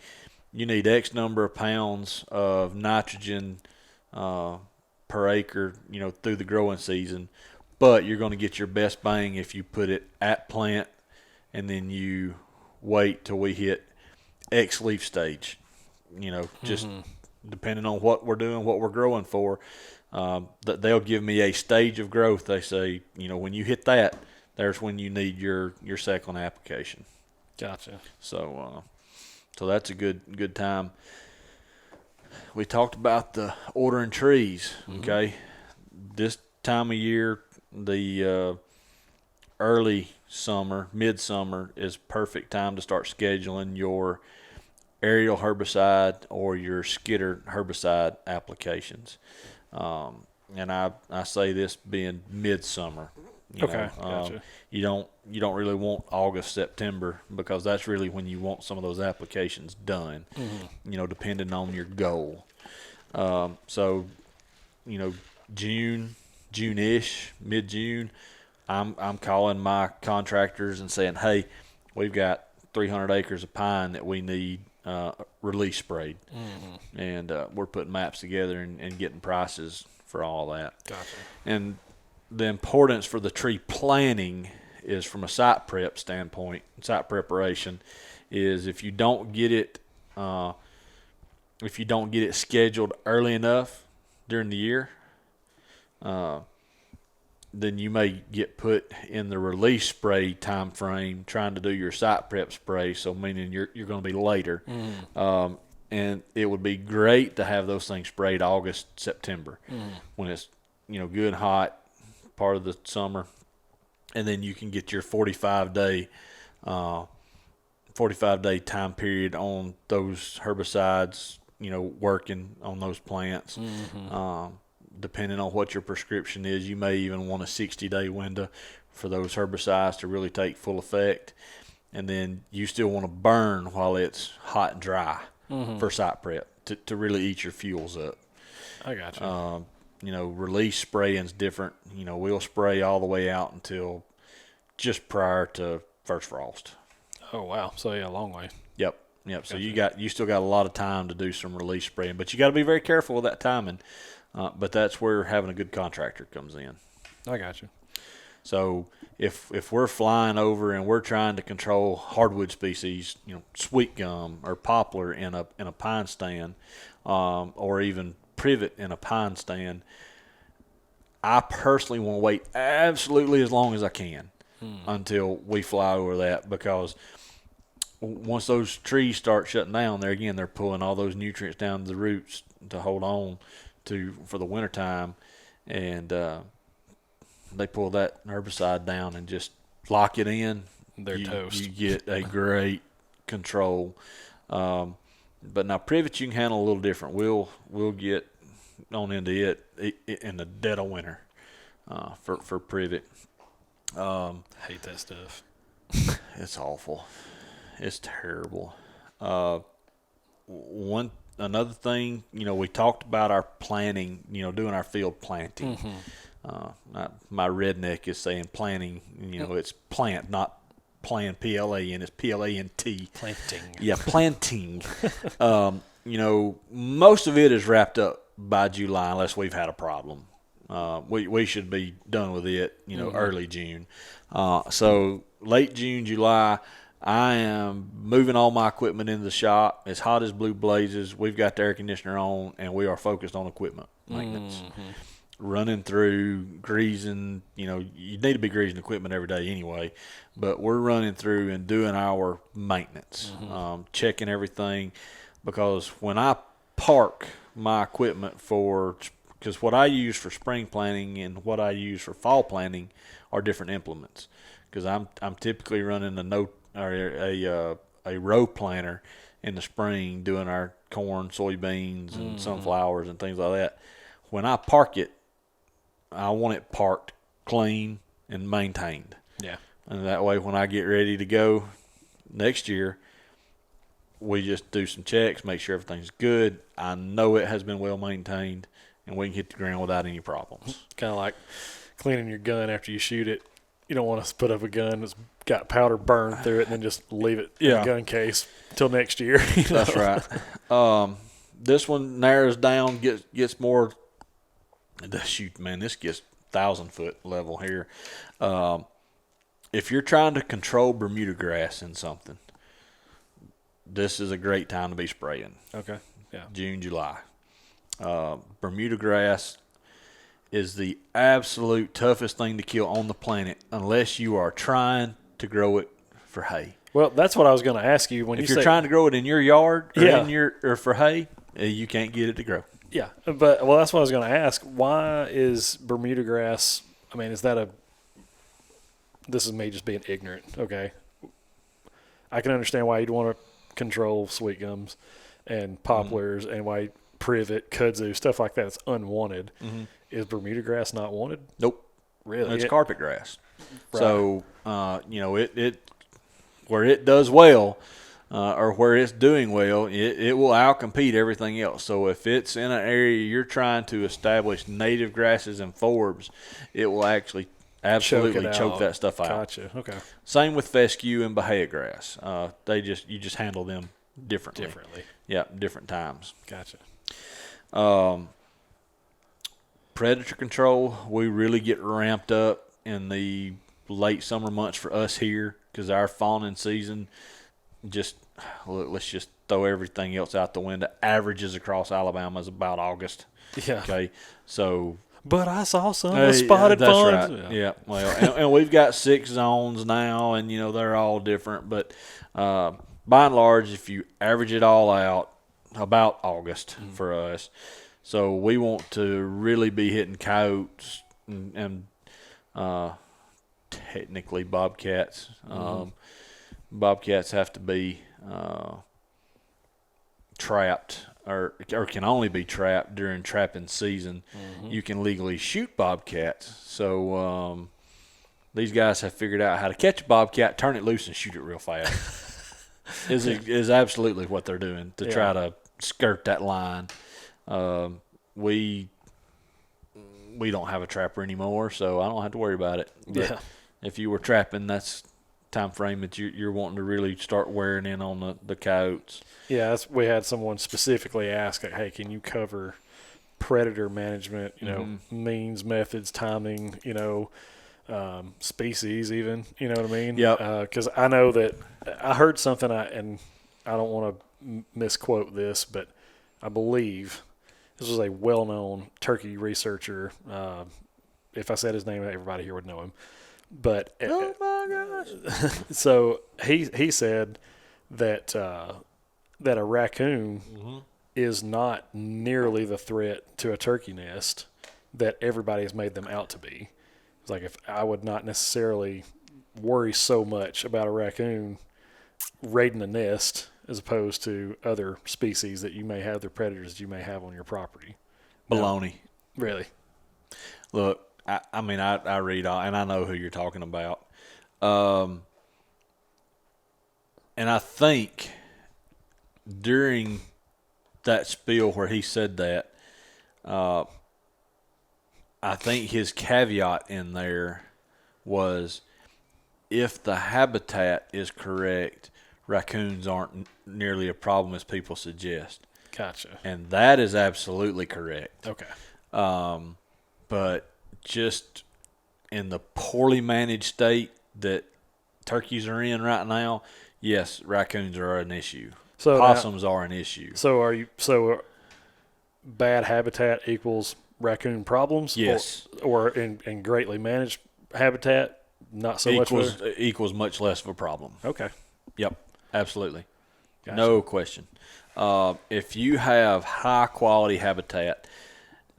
you need X number of pounds of nitrogen per acre, through the growing season, but you're going to get your best bang if you put it at plant and then you wait till we hit X leaf stage. Just depending on what we're doing, what we're growing for, that they'll give me a stage of growth. They say, when you hit that, there's when you need your second application. Gotcha. So that's a good time. We talked about the ordering trees. Okay, this time of year, the early summer, midsummer is perfect time to start scheduling your aerial herbicide or your skidder herbicide applications. And I say this being midsummer. Gotcha. You don't really want August, September, because that's really when you want some of those applications done. Depending on your goal. So, June-ish, mid-June, I'm calling my contractors and saying, hey, we've got 300 acres of pine that we need release sprayed. And we're putting maps together and getting prices for all that. Gotcha. And the importance for the tree planting is, from a site prep standpoint, site preparation, is if you don't get it scheduled early enough during the year, then you may get put in the release spray time frame trying to do your site prep spray, so meaning you're going to be later. And it would be great to have those things sprayed August, September, when it's good, hot, part of the summer, and then you can get your 45-day time period on those herbicides, working on those plants. Depending on what your prescription is, you may even want a 60-day window for those herbicides to really take full effect. And then you still want to burn while it's hot and dry for site prep to really eat your fuels up. I got you. Release spraying's different. We'll spray all the way out until just prior to first frost. Oh, wow. So, yeah, a long way. Yep. Gotcha. So you still got a lot of time to do some release spraying, but you got to be very careful with that timing. But that's where having a good contractor comes in. I got you. So if we're flying over and we're trying to control hardwood species, sweet gum or poplar in a pine stand, or even privet in a pine stand, I personally want to wait absolutely as long as I can until we fly over that, because once those trees start shutting down, they're pulling all those nutrients down the roots to hold on to for the wintertime, and they pull that herbicide down and just lock it in. They're toast. You get a great control. But now privet you can handle a little different. We'll get on into it in the dead of winter for privet. Hate that stuff. It's awful. It's terrible. Another thing, we talked about our planting, doing our field planting. My redneck is saying planting, it's plant, not plan PLAN, it's PLANT. Planting. Yeah, planting. Most of it is wrapped up by July unless we've had a problem. We should be done with it, early June. So late June, July, I am moving all my equipment into the shop. It's hot as blue blazes. We've got the air conditioner on, and we are focused on equipment maintenance. Running through, greasing, you need to be greasing equipment every day anyway, but we're running through and doing our maintenance, checking everything, because when I park my equipment because what I use for spring planting and what I use for fall planting are different implements, because I'm typically running a row planter in the spring doing our corn, soybeans, and sunflowers and things like that. When I park it, I want it parked clean and maintained. Yeah. And that way when I get ready to go next year, we just do some checks, make sure everything's good. I know it has been well maintained, and we can hit the ground without any problems. Kind of like cleaning your gun after you shoot it. You don't want to put up a gun that's got powder burned through it and then just leave it in the gun case till next year. That's right. This one narrows down, gets more. Shoot, man, this gets 1,000-foot level here. If you're trying to control Bermuda grass in something, this is a great time to be spraying. Okay. Yeah. June, July. Bermuda grass is the absolute toughest thing to kill on the planet unless you are trying to grow it for hay. Well, that's what I was going to ask you. If you're trying to grow it in your yard or for hay, you can't get it to grow. Yeah, but that's what I was going to ask. Why is Bermuda grass? I mean, is that this is me just being ignorant. Okay, I can understand why you'd want to control sweet gums and poplars and why privet, kudzu, stuff like that. It's unwanted. Is Bermuda grass not wanted? Nope. Really? It's carpet grass. Right. So it where it does well. Or where it's doing well, it will outcompete everything else. So if it's in an area you're trying to establish native grasses and forbs, it will actually absolutely choke that stuff out. Gotcha. Okay. Same with fescue and bahia grass. You just handle them differently. Yeah, different times. Gotcha. Predator control, we really get ramped up in the late summer months for us here because our fawning season let's just throw everything else out the window. Averages across Alabama is about August. Yeah. Okay. So. But I saw some spotted fawns. Right. Yeah. Well, and we've got 6 zones now, and they're all different. But by and large, if you average it all out, about August for us. So we want to really be hitting coyotes and technically bobcats. Bobcats have to be trapped or can only be trapped during trapping season. You can legally shoot bobcats. So these guys have figured out how to catch a bobcat, turn it loose, and shoot it real fast. is absolutely what they're doing to try to skirt that line. We don't have a trapper anymore, so I don't have to worry about it. But if you were trapping, that's time frame that you're wanting to really start wearing in on the coyotes. Yeah, we had someone specifically ask, like, hey, can you cover predator management, means, methods, timing, species even, you know what I mean? Yeah. Because I know that I heard something, and I don't want to misquote this, but I believe this was a well-known turkey researcher. If I said his name, everybody here would know him. But oh my gosh! So he said that that a raccoon is not nearly the threat to a turkey nest that everybody has made them out to be. It's like if I would not necessarily worry so much about a raccoon raiding a nest as opposed to other species that you may have, the predators that you may have on your property. Baloney. No, really? Look, I mean, I read all, and I know who you're talking about. And I think during that spiel where he said that, I think his caveat in there was if the habitat is correct, raccoons aren't nearly a problem as people suggest. Gotcha. And that is absolutely correct. Okay. But just in the poorly managed state that turkeys are in right now, yes, raccoons are an issue. So possums are an issue. So bad habitat equals raccoon problems? Yes. Or in greatly managed habitat, not so much. Equals much less of a problem. Okay. Yep, absolutely. Gotcha. No question. If you have high quality habitat,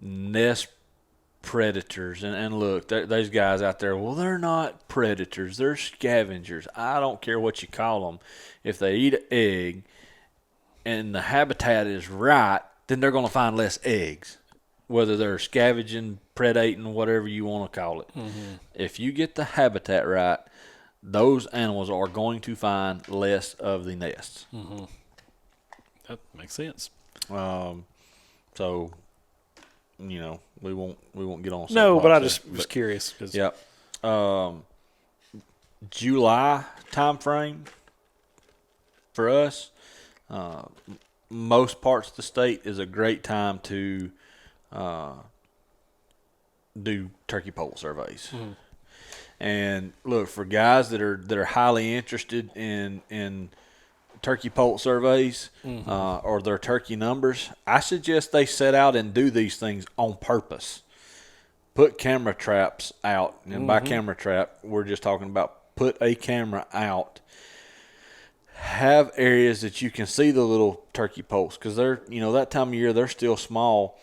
nest predators, and look, those guys out there, well, they're not predators, they're scavengers. I don't care what you call them. If they eat an egg and the habitat is right, then they're going to find less eggs, whether they're scavenging, predating, whatever you want to call it. Mm-hmm. If you get the habitat right, those animals are going to find less of the nests. Mm-hmm. That makes sense. So, you know, we won't get on. No, but I just was curious. Yep. July time frame for us. Most parts of the state is a great time to do turkey poll surveys. Mm-hmm. And look, for guys that are highly interested in turkey poult surveys or their turkey numbers, I suggest they set out and do these things on purpose. Put camera traps out, and by camera trap, we're just talking about put a camera out. Have areas that you can see the little turkey poults because they're, that time of year they're still small.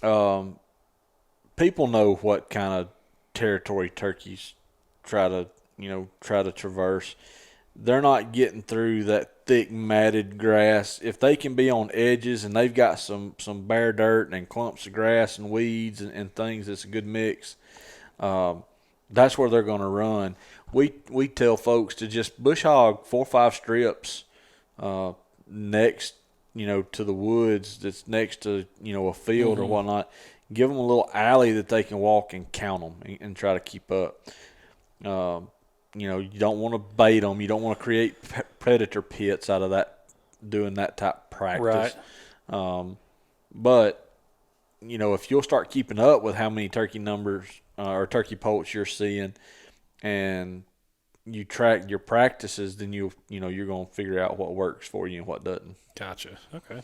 People know what kind of territory turkeys try to traverse. They're not getting through that thick matted grass. If they can be on edges and they've got some bare dirt and clumps of grass and weeds and things that's a good mix, that's where they're going to run. We tell folks to just bush hog 4 or 5 strips next, to the woods that's next to, a field or whatnot. Give them a little alley that they can walk and count them and try to keep up. You don't want to bait them. You don't want to create predator pits out of that, doing that type of practice. Right. But, if you'll start keeping up with how many turkey numbers or turkey poults you're seeing and you track your practices, then you're going to figure out what works for you and what doesn't. Gotcha. Okay.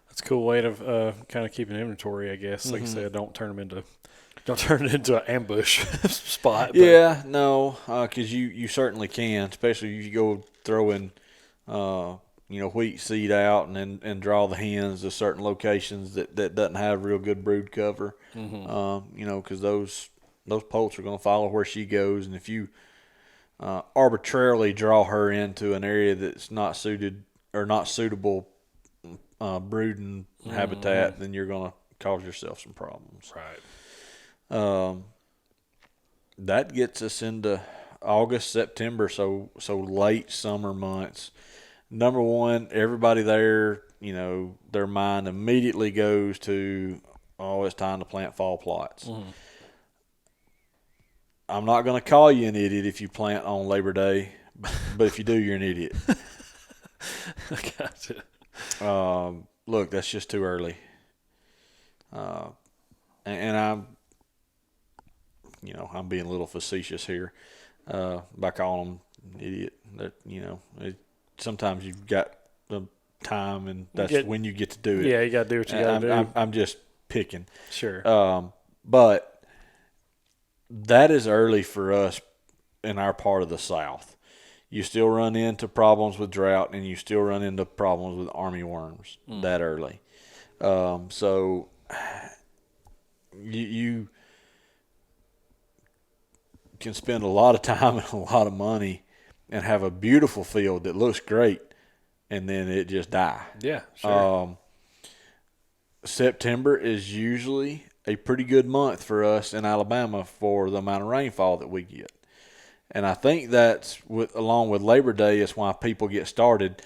That's a cool way to kind of keep an inventory, I guess. Like you said, don't turn it into an ambush spot. But. Yeah, no, because you certainly can, especially if you go throwing, wheat seed out and draw the hens to certain locations that doesn't have real good brood cover. Because those poults are going to follow where she goes, and if you arbitrarily draw her into an area that's not suited or not suitable brooding habitat, then you're going to cause yourself some problems. Right. That gets us into August, September, so late summer months. Number one, everybody there, their mind immediately goes to, it's time to plant fall plots. I'm not going to call you an idiot if you plant on Labor Day, but if you do, you're an idiot. I gotcha. Look, that's just too early. And I'm being a little facetious here by calling them idiot. That sometimes you've got the time, and that's when you get to do it. Yeah, you got to do what you got to do. I'm just picking. Sure. But that is early for us in our part of the South. you still run into problems with drought, and you still run into problems with armyworms that early. So you can spend a lot of time and a lot of money and have a beautiful field that looks great, and then it just die. Yeah, sure. September is usually a pretty good month for us in Alabama for the amount of rainfall that we get. And I think that's along with Labor Day is why people get started.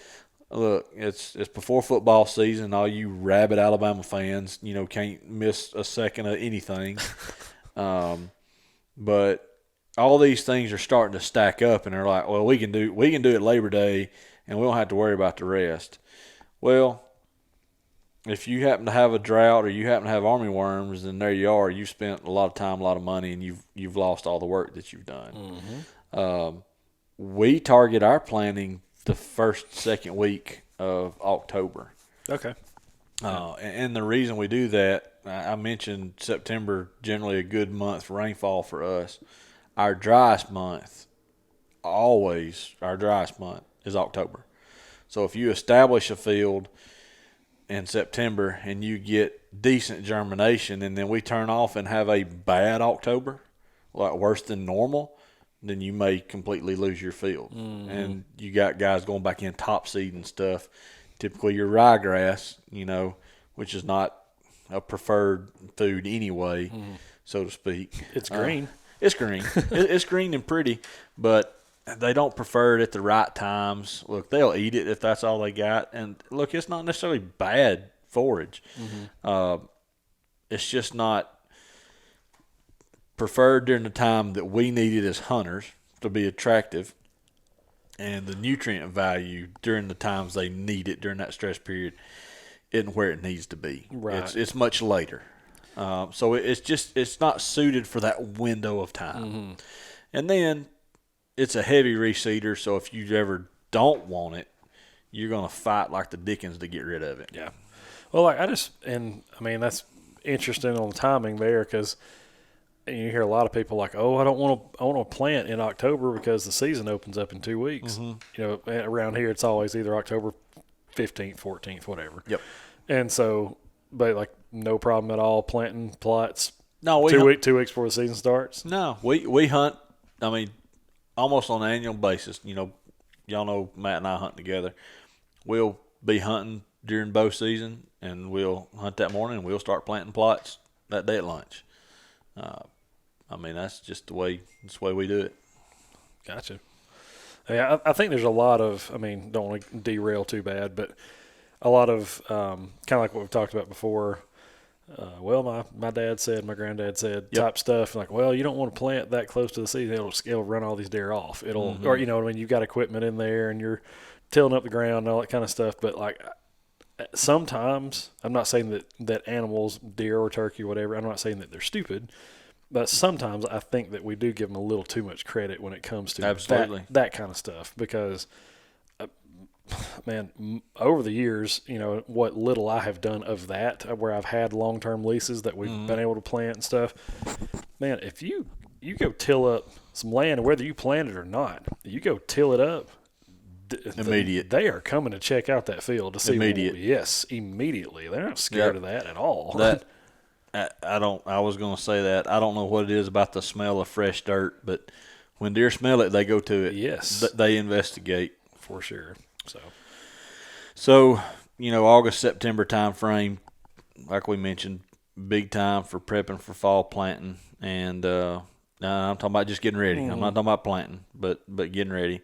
Look, it's before football season. All you rabid Alabama fans, can't miss a second of anything. But all these things are starting to stack up, and they're like, well, we can do it Labor Day, and we don't have to worry about the rest. Well, if you happen to have a drought or you happen to have armyworms, then there you are. You spent a lot of time, a lot of money, and you've lost all the work that you've done. Mm-hmm. We target our planting the second week of October. Okay. And the reason we do that, I mentioned September generally a good month for rainfall for us. Our driest month is October. So if you establish a field in September and you get decent germination, and then we turn off and have a bad October, like worse than normal, then you may completely lose your field. Mm-hmm. And you got guys going back in top seed and stuff. Typically your ryegrass, which is not a preferred food anyway, so to speak. It's green. It's green. It's green and pretty, but they don't prefer it at the right times. Look, they'll eat it if that's all they got. And, look, it's not necessarily bad forage. Mm-hmm. It's just not preferred during the time that we need it as hunters to be attractive. And the nutrient value during the times they need it during that stress period isn't where it needs to be. Right. It's much later. So it's not suited for that window of time. Mm-hmm. And then it's a heavy reseeder, so if you ever don't want it, you're going to fight like the dickens to get rid of it. Yeah. Well, that's interesting on the timing there, because you hear a lot of people like, oh, I want to plant in October because the season opens up in 2 weeks. Mm-hmm. Around here it's always either October 15th, 14th, whatever. Yep. And so, but no problem at all planting plots. No, we 2 weeks before the season starts. No, we hunt. Almost on an annual basis. Y'all know Matt and I hunt together. We'll be hunting during bow season, and we'll hunt that morning, and we'll start planting plots that day at lunch. That's just the way we do it. Gotcha. Yeah, I think there's a lot of, don't want to derail too bad, but a lot of kind of like what we've talked about before. My dad said, my granddad said, yep, type stuff. Like, well, you don't want to plant that close to the season. It'll run all these deer off. Mm-hmm. Or you've got equipment in there and you're tilling up the ground and all that kind of stuff. But sometimes, I'm not saying that animals, deer or turkey or whatever, I'm not saying that they're stupid. But sometimes I think that we do give them a little too much credit when it comes to that kind of stuff, because over the years, what little I have done of that, where I've had long-term leases that we've been able to plant and stuff, man, if you go till up some land, whether you plant it or not, you go till it up, immediate. They are coming to check out that field to see. Immediate. Yes, immediately. They're not scared of that at all. I was going to say that. I don't know what it is about the smell of fresh dirt, but when deer smell it, they go to it. Yes. They investigate. For sure. So, August, September time frame, like we mentioned, big time for prepping for fall planting. And I'm talking about just getting ready. I'm not talking about planting, but getting ready.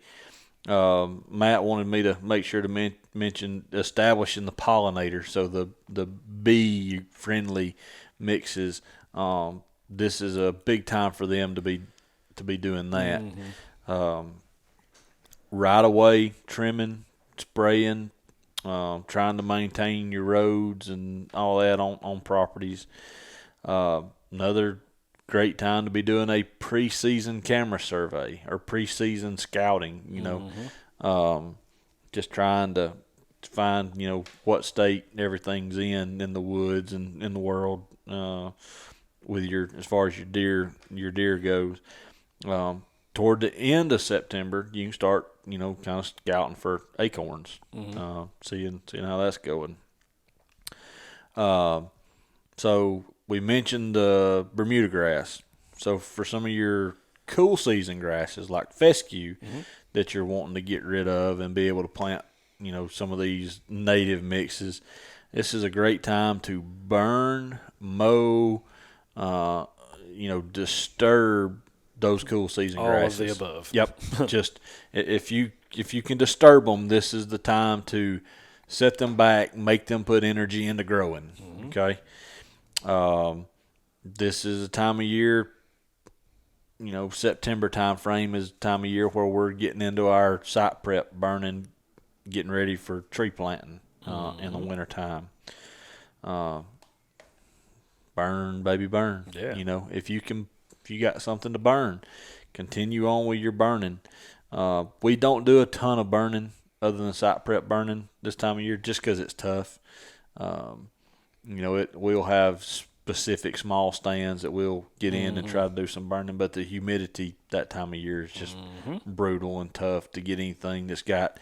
Matt wanted me to make sure to mention establishing the pollinator, so the bee-friendly mixes. This is a big time for them to be doing that. Mm-hmm. Right away, trimming, spraying, trying to maintain your roads and all that on properties. Another great time to be doing a preseason camera survey or preseason scouting, just trying to find, what state everything's in the woods and in the world, with as far as your deer goes. toward the end of September, you can start, kind of scouting for acorns, seeing how that's going. So we mentioned the Bermuda grass. So for some of your cool season grasses like fescue that you're wanting to get rid of and be able to plant, some of these native mixes, this is a great time to burn, mow, disturb those cool season grasses. All of the above. Yep. Just if you can disturb them, this is the time to set them back, make them put energy into growing. Okay. This is a time of year, September time frame is a time of year where we're getting into our site prep, burning, getting ready for tree planting in the winter time. Burn, baby, burn. Yeah. If you got something to burn, continue on with your burning. We don't do a ton of burning other than site prep burning this time of year just because it's tough. We'll have specific small stands that we'll get in and try to do some burning, but the humidity that time of year is just brutal and tough to get anything that's got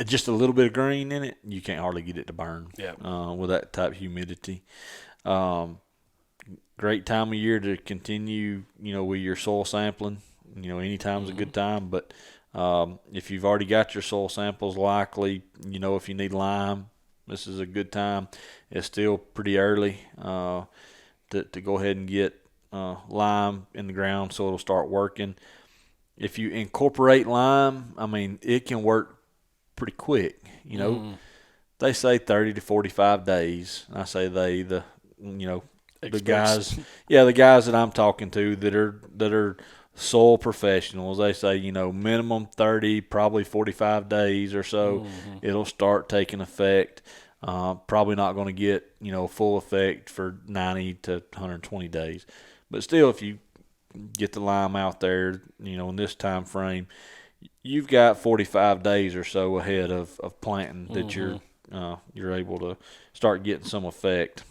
just a little bit of green in it. You can't hardly get it to burn with that type of humidity. Great time of year to continue, with your soil sampling. Anytime's a good time, but if you've already got your soil samples, likely, if you need lime, this is a good time. It's still pretty early to go ahead and get lime in the ground so it'll start working. If you incorporate lime, it can work pretty quick. They say 30 to 45 days. I say the guys, the guys that I'm talking to that are soil professionals, they say, minimum 30, probably 45 days or so, it'll start taking effect. Probably not going to get, full effect for 90 to 120 days. But still, if you get the lime out there, in this time frame, you've got 45 days or so ahead of planting that you're able to start getting some effect.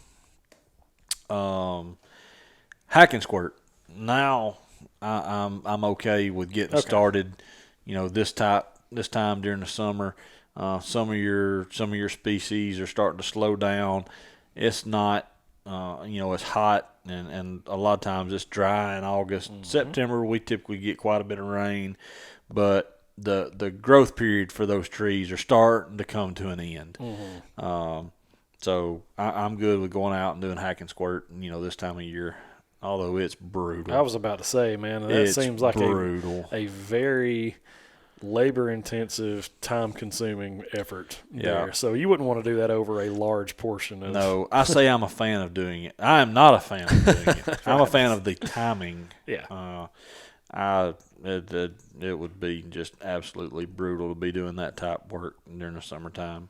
Hack and squirt. Now I'm okay with getting started. This time during the summer, some of your species are starting to slow down. It's not it's hot and a lot of times it's dry in August. September we typically get quite a bit of rain, but the growth period for those trees are starting to come to an end. So I'm good with going out and doing hack and squirt, this time of year, although it's brutal. I was about to say, man, that seems like brutal. A very labor-intensive, time-consuming effort there. So you wouldn't want to do that over a large portion of... No, I say I'm a fan of doing it. I am not a fan of doing it. I'm a fan of the timing. Yeah. It would be just absolutely brutal to be doing that type of work during the summertime.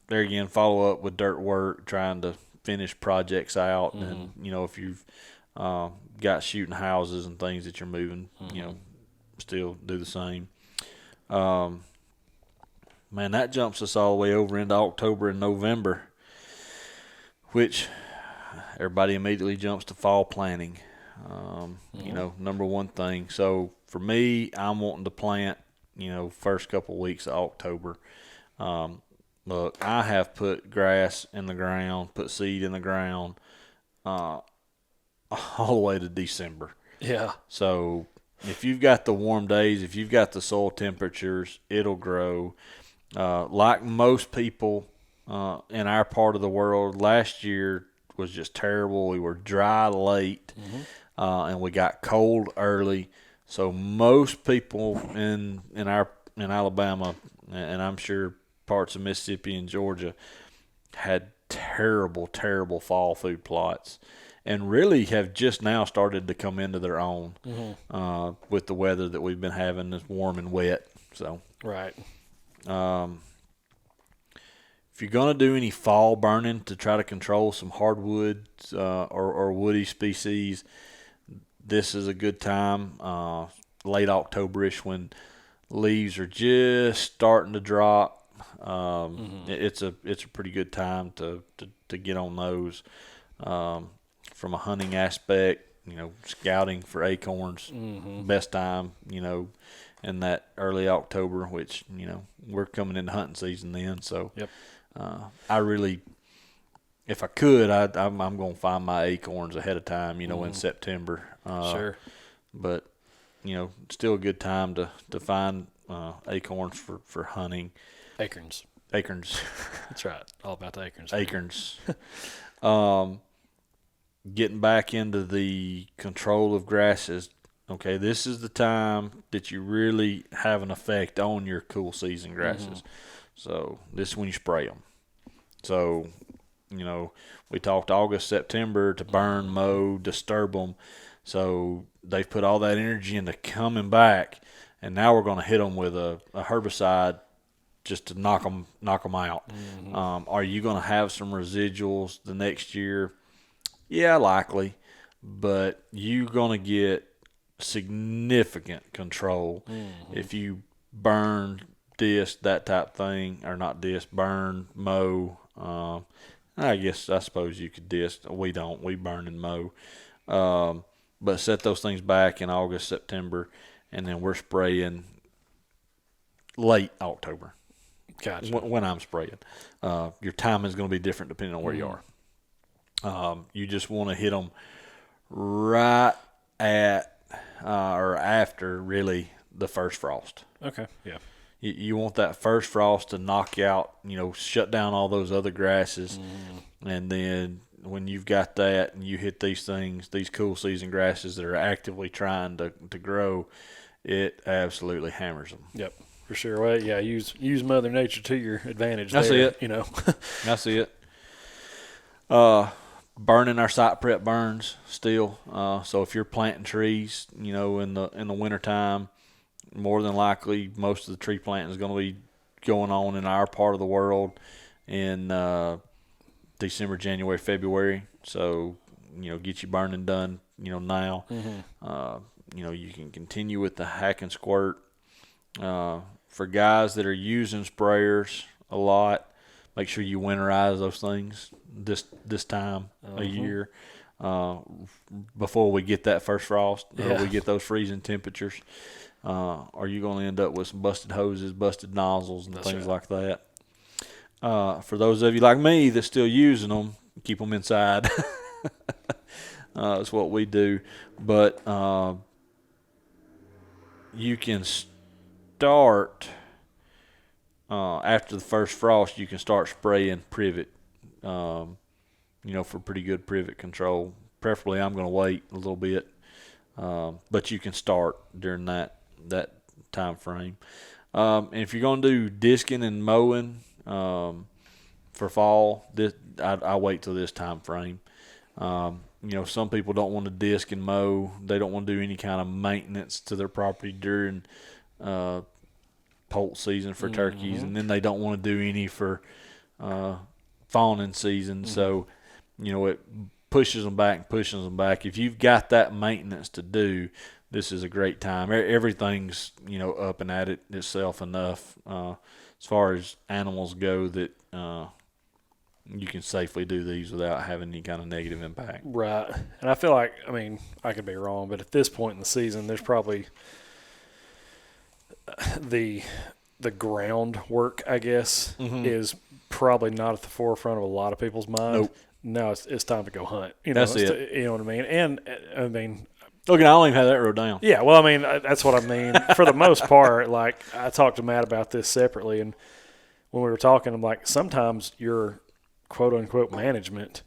There again, follow up with dirt work, trying to finish projects out, and if you've got shooting houses and things that you're moving, still do the same. Man, that jumps us all the way over into October and November, which everybody immediately jumps to fall planting. Number one thing. So for me, I'm wanting to plant, first couple of weeks of October. Look, I have put grass in the ground, put seed in the ground, all the way to December. Yeah. So if you've got the warm days, if you've got the soil temperatures, it'll grow. Like most people in our part of the world, last year was just terrible. We were dry late, and we got cold early. So most people in Alabama, and I'm sure parts of Mississippi and Georgia, had terrible, terrible fall food plots, and really have just now started to come into their own with the weather that we've been having that's warm and wet. So right. If you're going to do any fall burning to try to control some hardwoods or woody species, this is a good time, late October-ish, when leaves are just starting to drop. It's a pretty good time to get on those. From a hunting aspect, scouting for acorns. Best time, in that early October, which, we're coming into hunting season then. So Yep. I really, if I could, I'm going to find my acorns ahead of time, in September. Sure. But, still a good time to find acorns for hunting. Acorns. That's right. All about the acorns. Acorns. Getting back into the control of grasses. Okay, this is the time that you really have an effect on your cool season grasses. So this is when you spray them. So, we talked August, September to burn, mow, disturb them. So they've put all that energy into coming back, and now we're going to hit them with a herbicide just to knock them out. Are you going to have some residuals the next year? Yeah, likely, but you're going to get significant control if you burn, disc, that type thing, or not disc, burn, mow. I suppose you could disc. We don't. We burn and mow. But set those things back in August, September, and then we're spraying late October. Gotcha. When I'm spraying. Your timing is going to be different depending on where you are. You just want to hit them right at or after, really, the first frost. Okay, yeah. You want that first frost to knock out, shut down all those other grasses. And then when you've got that and you hit these things, these cool season grasses that are actively trying to grow, it absolutely hammers them. Yep, for sure. Well, yeah, use Mother Nature to your advantage. That's there, it. That's it. Burning our site prep burns still. So if you're planting trees, in the wintertime, more than likely most of the tree planting is going to be going on in our part of the world in December, January, February. So, get your burning done, now. You can continue with the hack and squirt. For guys that are using sprayers a lot, make sure you winterize those things this time a year before we get that first frost or we get those freezing temperatures. Or you're going to end up with some busted hoses, busted nozzles, and things like that. For those of you like me that's still using them, keep them inside. That's what we do. But you can start after the first frost. You can start spraying privet. For pretty good privet control. Preferably, I'm going to wait a little bit, but you can start during that time frame. And if you're going to do disking and mowing for fall, I wait till this time frame. Some people don't want to disc and mow. They don't want to do any kind of maintenance to their property during poult season for turkeys, and then they don't want to do any for fawning season. So, it pushes them back. If you've got that maintenance to do, this is a great time. Everything's, up and at it itself enough as far as animals go that you can safely do these without having any kind of negative impact. Right. And I feel like, I could be wrong, but at this point in the season, there's probably the groundwork, I guess, is probably not at the forefront of a lot of people's mind. Nope. No, it's time to go hunt. That's it. You know what I mean? And, look, I don't even have that wrote down. Yeah, well, that's what I mean. For the most part, like, I talked to Matt about this separately, and when we were talking, I'm like, sometimes your quote-unquote management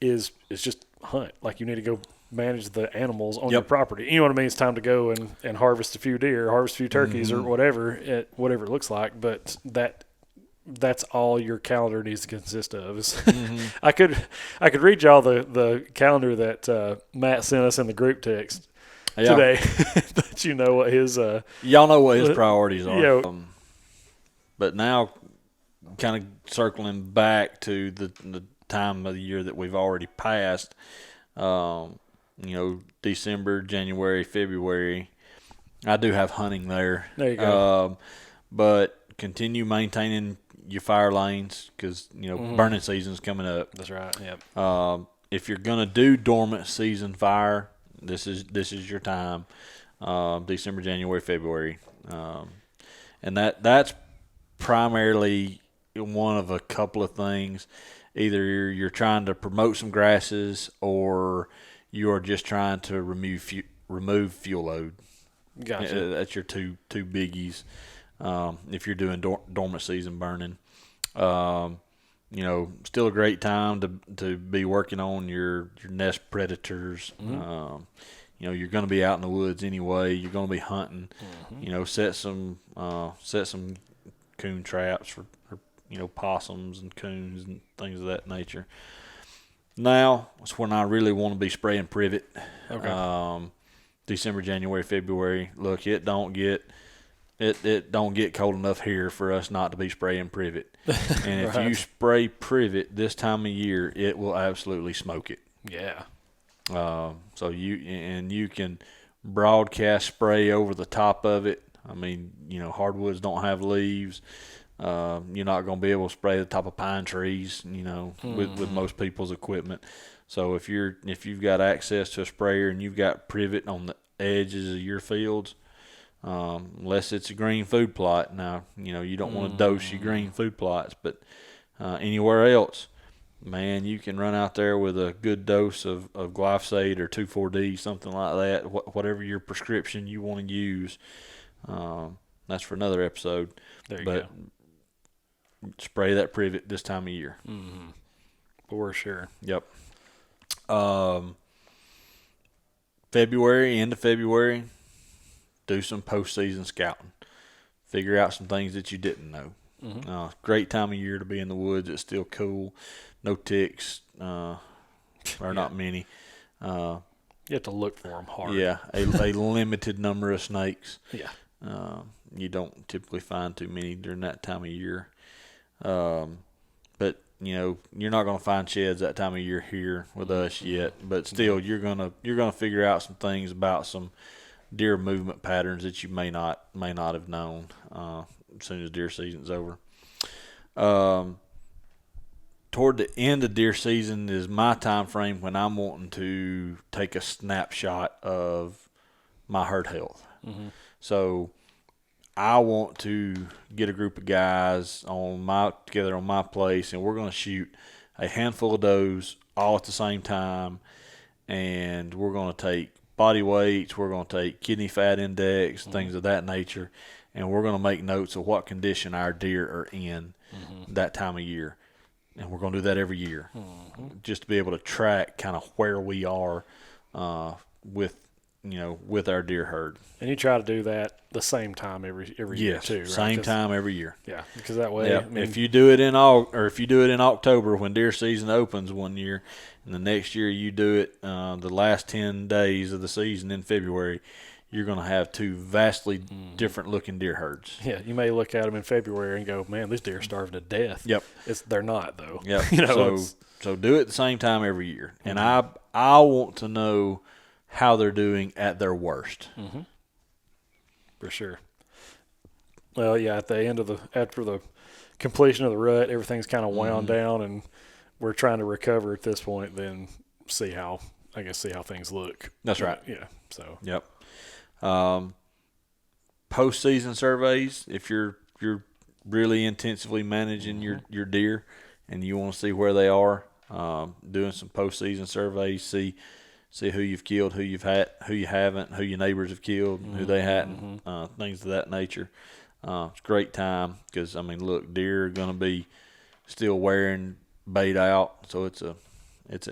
is just hunt. Like, you need to go manage the animals on your property. You know what I mean? It's time to go and harvest a few deer, harvest a few turkeys, or whatever it looks like, but that's all your calendar needs to consist of. I could read y'all the calendar that Matt sent us in the group text today. But you know what his y'all know what his priorities are. Yeah. But now, kind of circling back to the time of the year that we've already passed. December, January, February. I do have hunting there. There you go. But continue maintaining your fire lanes because burning season's coming up. That's right. Yep. If you're gonna do dormant season fire, This is your time. December, January, February, and that's primarily one of a couple of things. Either you're trying to promote some grasses, or you are just trying to remove fuel load. Gotcha. That's your two biggies. If you're doing dormant season burning, still a great time to be working on your nest predators. You're going to be out in the woods anyway. You're going to be hunting. Set some coon traps for possums and coons and things of that nature. Now it's when I really want to be spraying privet. Okay. December, January, February. Look, it don't get cold enough here for us not to be spraying privet. And if Right. you spray privet this time of year, it will absolutely smoke it. Yeah. So you can broadcast spray over the top of it. I mean, hardwoods don't have leaves. You're not going to be able to spray the top of pine trees, with most people's equipment. So if you've got access to a sprayer and you've got privet on the edges of your fields, unless it's a green food plot. Now, you don't want to dose your green food plots, but anywhere else, man, you can run out there with a good dose of glyphosate or 2,4-D, something like that, whatever your prescription you want to use. That's for another episode. There you But go. spray that privet this time of year. For sure. Yep. End of February, do some postseason scouting. Figure out some things that you didn't know. Great time of year to be in the woods. It's still cool. No ticks, or not many. You have to look for them hard. Yeah, a limited number of snakes. Yeah. You don't typically find too many during that time of year. But you're not going to find sheds that time of year here with us yet. But still, you're gonna figure out some things about some deer movement patterns that you may not have known as soon as deer season's over. Toward the end of deer season is my time frame when I'm wanting to take a snapshot of my herd health. So I want to get a group of guys together on my place, and we're going to shoot a handful of does all at the same time, and we're going to take body weights, we're going to take kidney fat index, things of that nature, and we're going to make notes of what condition our deer are in that time of year. And we're going to do that every year, just to be able to track kind of where we are with our deer herd. And you try to do that the same time every year too, right? Same time every year. Yeah, because that way, Yeah. If you do it in October when deer season opens one year, and the next year you do it the last 10 days of the season in February, you're going to have two vastly different looking deer herds. yeah, you may look at them in February and go, "Man, these deer are starving to death." Yep. They're not though. Yep. So do it at the same time every year, and I want to know how they're doing at their worst. For sure. Well, yeah, at the end of after the completion of the rut, everything's kind of wound down, and we're trying to recover at this point. Then see how things look. That's right. Yeah. So. Yep. Postseason surveys. If you're really intensively managing your deer, and you want to see where they are, doing some postseason surveys, see who you've killed, who you haven't, who your neighbors have killed, who they hadn't, things of that nature. It's a great time because look, deer are going to be still wearing bait out, so it's an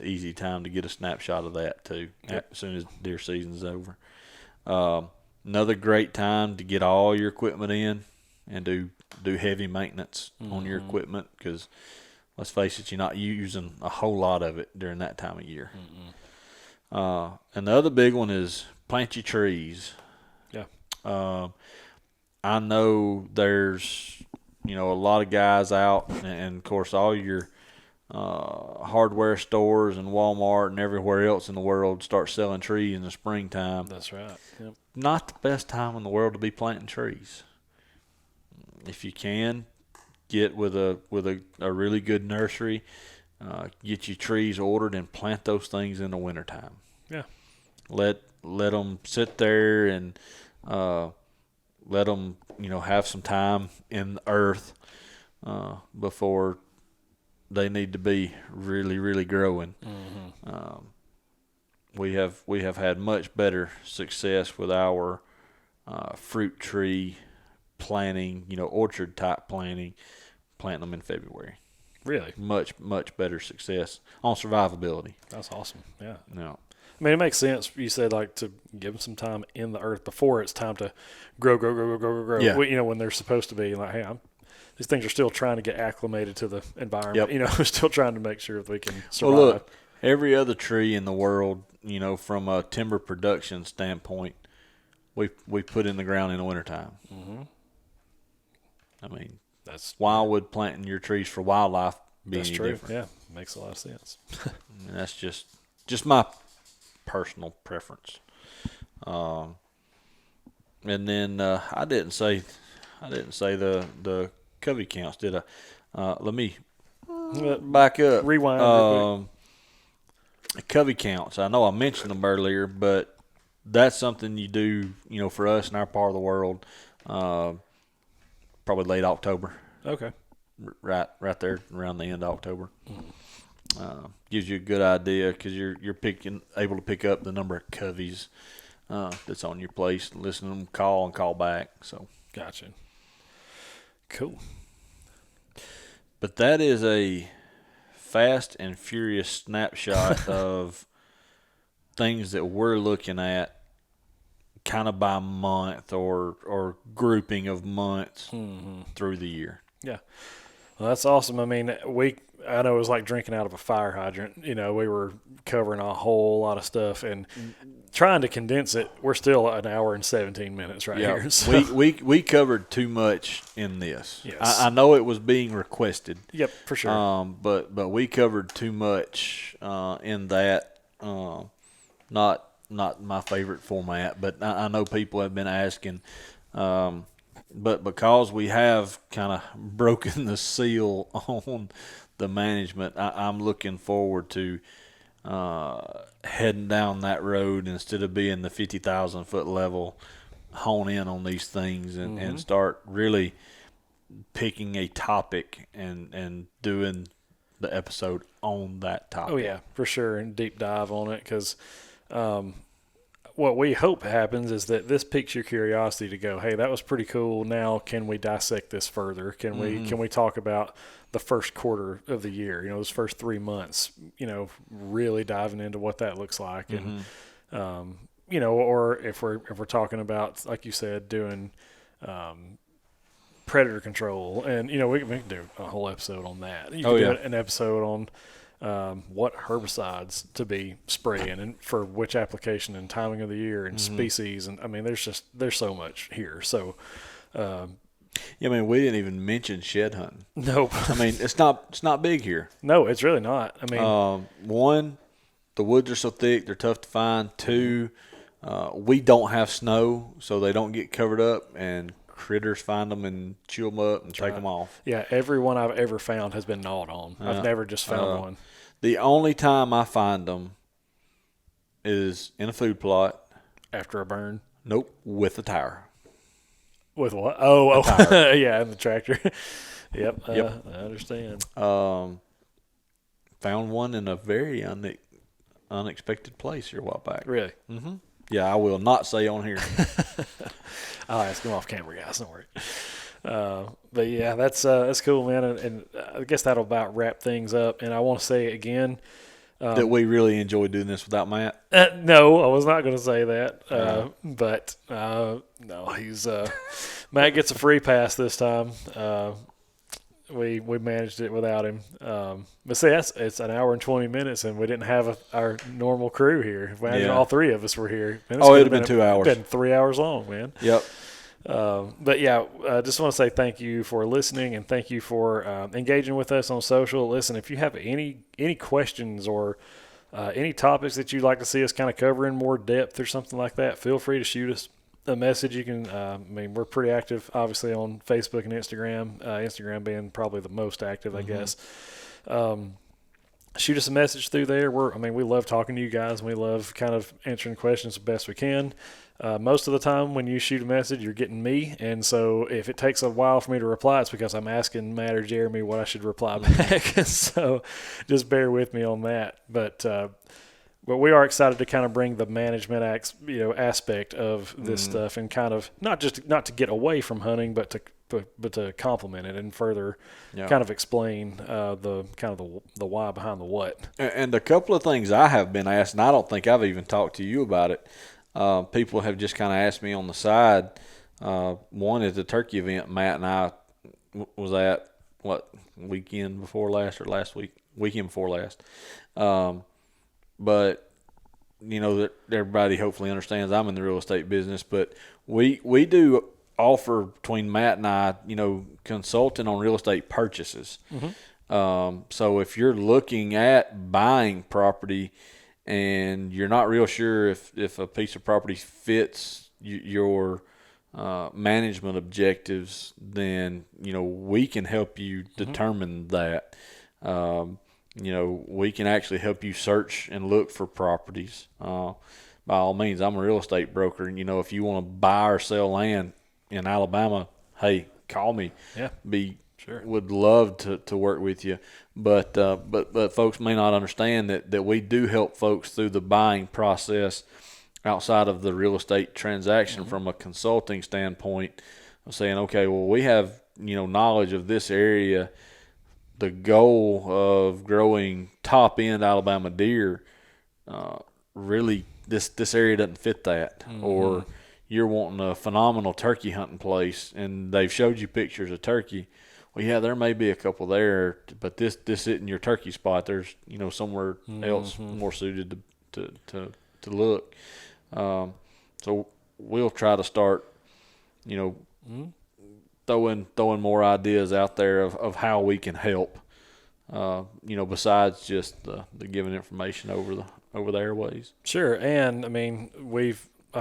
easy time to get a snapshot of that too. Yep. As soon as deer season's over. Another great time to get all your equipment in and do heavy maintenance on your equipment, because let's face it, you're not using a whole lot of it during that time of year. And the other big one is plant your trees. Yeah. I know there's a lot of guys out, and of course all your hardware stores and Walmart and everywhere else in the world start selling trees in the springtime. That's right. Yep. Not the best time in the world to be planting trees. If you can, get with a really good nursery, get your trees ordered and plant those things in the wintertime. Yeah. Let them sit there and let them have some time in the earth before they need to be really, really growing. We have had much better success with our fruit tree planting, orchard type planting them in February. Really? Much better success on survivability. That's awesome. Yeah. No. I mean, it makes sense. You said like to give them some time in the earth before it's time to grow. Yeah. When they're supposed to be like, hey, these things are still trying to get acclimated to the environment. Yep. Still trying to make sure that we can survive. Well, look, every other tree in the world, from a timber production standpoint, we put in the ground in the wintertime. Mm-hmm. I mean, why would planting your trees for wildlife be any different? Yeah, makes a lot of sense. And that's just my personal preference. And then I didn't say the covey counts, did I? Let me back up. Rewind. Real quick. Covey counts. I know I mentioned them earlier, but that's something you do, for us in our part of the world. Probably late October. Okay. Right there around the end of October. Gives you a good idea because you're able to pick up the number of coveys that's on your place, listen to them call and call back. So gotcha. Cool. But that is a fast and furious snapshot of things that we're looking at kind of by month or grouping of months through the year. Yeah. Well, that's awesome. I mean, I know it was like drinking out of a fire hydrant. We were covering a whole lot of stuff and trying to condense it. We're still an hour and 17 minutes here. So. We covered too much in this. Yes. I know it was being requested. Yep, for sure. But we covered too much in that. Not my favorite format, but I know people have been asking. But because we have kind of broken the seal on the management, I'm looking forward to heading down that road instead of being the 50,000 foot level, hone in on these things and start really picking a topic and doing the episode on that topic. Oh, yeah, for sure, and deep dive on it because what we hope happens is that this piques your curiosity to go, hey, that was pretty cool. Now, can we dissect this further? Can we talk about the first quarter of the year? Those first 3 months. Really diving into what that looks like, and or if we're talking about, like you said, doing predator control, and we can do a whole episode on that. You can do an episode on. What herbicides to be spraying and for which application and timing of the year and species. And I mean, there's so much here. So, I mean, we didn't even mention shed hunting. Nope. I mean, it's not big here. No, it's really not. I mean, one, the woods are so thick, they're tough to find. Two, we don't have snow, so they don't get covered up and critters find them and chew them up and take them off. Yeah, every one I've ever found has been gnawed on. I've never just found one. The only time I find them is in a food plot. After a burn? Nope, with a tire. With what? Oh, yeah, in the tractor. Yep. I understand. Found one in a very unexpected place here a while back. Really? Mm-hmm. Yeah, I will not say on here. I'll ask him off camera, guys. Don't worry. But yeah, that's cool, man. And I guess that'll about wrap things up. And I want to say again that we really enjoy doing this without Matt. No, I was not going to say that. But no, he's Matt gets a free pass this time. We managed it without him. But see, it's an hour and 20 minutes, and we didn't have our normal crew here. Imagine all three of us were here. It would have been 2 hours. It's been 3 hours long, man. Yep. But yeah, I just want to say thank you for listening and thank you for engaging with us on social. Listen, if you have any questions or any topics that you'd like to see us kind of cover in more depth or something like that, feel free to shoot us a message. You can, we're pretty active, obviously, on Facebook and Instagram. Instagram being probably the most active, I guess. shoot us a message through there. We love talking to you guys, and we love kind of answering questions the best we can. Most of the time when you shoot a message, you're getting me. And so if it takes a while for me to reply, it's because I'm asking Matt or Jeremy what I should reply back. So just bear with me on that. But we are excited to kind of bring the management aspect of this stuff, and kind of not to get away from hunting, but to complement it and further kind of explain the why behind the what. And a couple of things I have been asked, and I don't think I've even talked to you about it. People have just kind of asked me on the side. One is the turkey event Matt and I was at, weekend before last or last week? Weekend before last. But, that everybody hopefully understands I'm in the real estate business. But we do offer, between Matt and I, consulting on real estate purchases. So if you're looking at buying property and you're not real sure if a piece of property fits your management objectives, then we can help you determine that. We can actually help you search and look for properties. By all means, I'm a real estate broker, and if you want to buy or sell land in Alabama, hey, call me. Yeah, Sure. Would love to work with you, but folks may not understand that we do help folks through the buying process outside of the real estate transaction from a consulting standpoint of saying, okay, well, we have knowledge of this area, the goal of growing top end Alabama deer. Really, this area doesn't fit that, or you're wanting a phenomenal turkey hunting place, and they've showed you pictures of turkey. Well, yeah, there may be a couple there, but this isn't your turkey spot. There's somewhere else more suited to look. So we'll try to start throwing more ideas out there of how we can help. Besides just the giving information over the airways. Sure, and I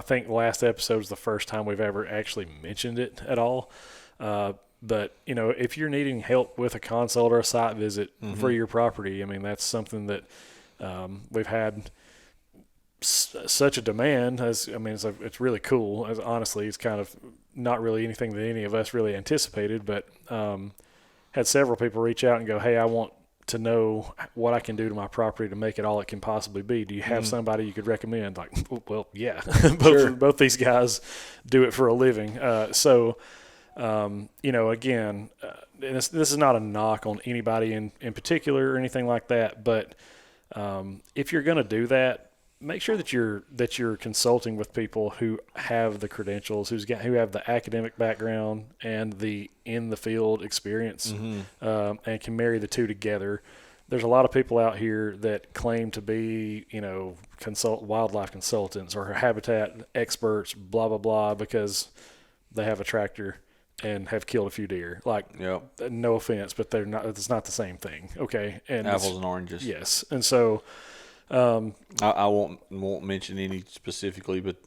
think last episode was the first time we've ever actually mentioned it at all. But, if you're needing help with a consult or a site visit for your property, that's something that we've had such a demand. It's really cool. Honestly, it's kind of not really anything that any of us really anticipated, but had several people reach out and go, hey, I want to know what I can do to my property to make it all it can possibly be. Do you have somebody you could recommend? Like, well, yeah. Both these guys do it for a living. Again, this is not a knock on anybody in particular or anything like that, but if you're going to do that, make sure that you're consulting with people who have the credentials, who have the academic background and the in the field experience, and can marry the two together. There's a lot of people out here that claim to be, wildlife consultants or habitat experts, blah blah blah, because they have a tractor and have killed a few deer. No offense, but they're not. It's not the same thing. Okay, and apples and oranges. Yes, and so I won't mention any specifically, but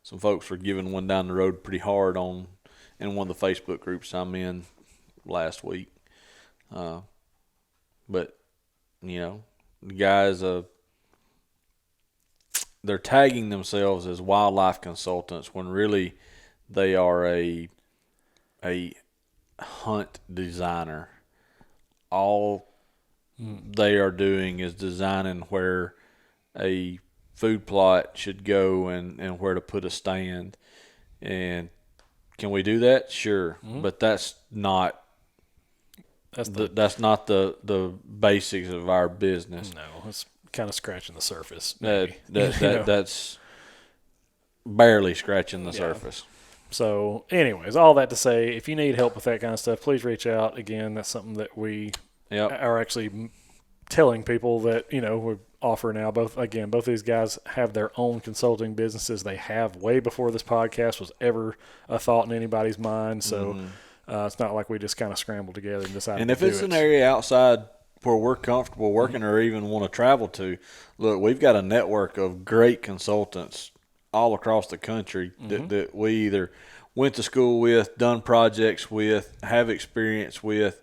some folks were giving one down the road pretty hard in one of the Facebook groups I'm in last week. But the guys, they're tagging themselves as wildlife consultants when really they are a hunt designer. All they are doing is designing where a food plot should go and where to put a stand. And can we do that? Sure, but that's not the basics of our business. No, it's kind of scratching the surface. That's barely scratching the surface. So, anyways, all that to say, if you need help with that kind of stuff, please reach out. Again, that's something that we are actually telling people that, we offer now. Both these guys have their own consulting businesses. They have way before this podcast was ever a thought in anybody's mind. So, it's not like we just kind of scrambled together and decided to do it. And if it's an area outside where we're comfortable working or even want to travel to, look, we've got a network of great consultants all across the country that we either went to school with, done projects with, have experience with,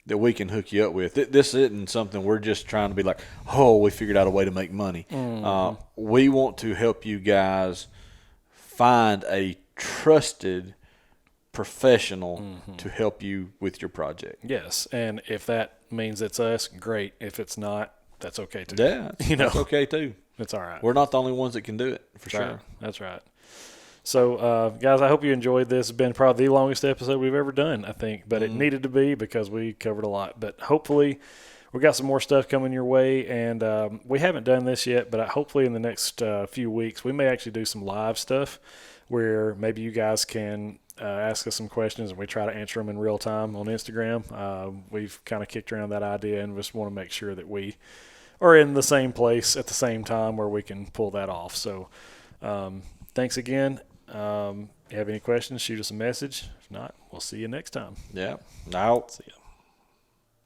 that we can hook you up with. This isn't something we're just trying to be like, oh, we figured out a way to make money. We want to help you guys find a trusted professional to help you with your project. Yes, and if that means it's us, great. If it's not, that's okay too. Yeah, that's okay too. It's all right. We're not the only ones that can do it, for sure. Right. That's right. So, guys, I hope you enjoyed this. It's been probably the longest episode we've ever done, I think, but it needed to be because we covered a lot. But hopefully we got some more stuff coming your way, and we haven't done this yet, but hopefully in the next few weeks we may actually do some live stuff where maybe you guys can ask us some questions and we try to answer them in real time on Instagram. We've kind of kicked around that idea and just want to make sure that we are in the same place at the same time where we can pull that off. So thanks again. If you have any questions, shoot us a message. If not, we'll see you next time. Yeah. Out. See ya.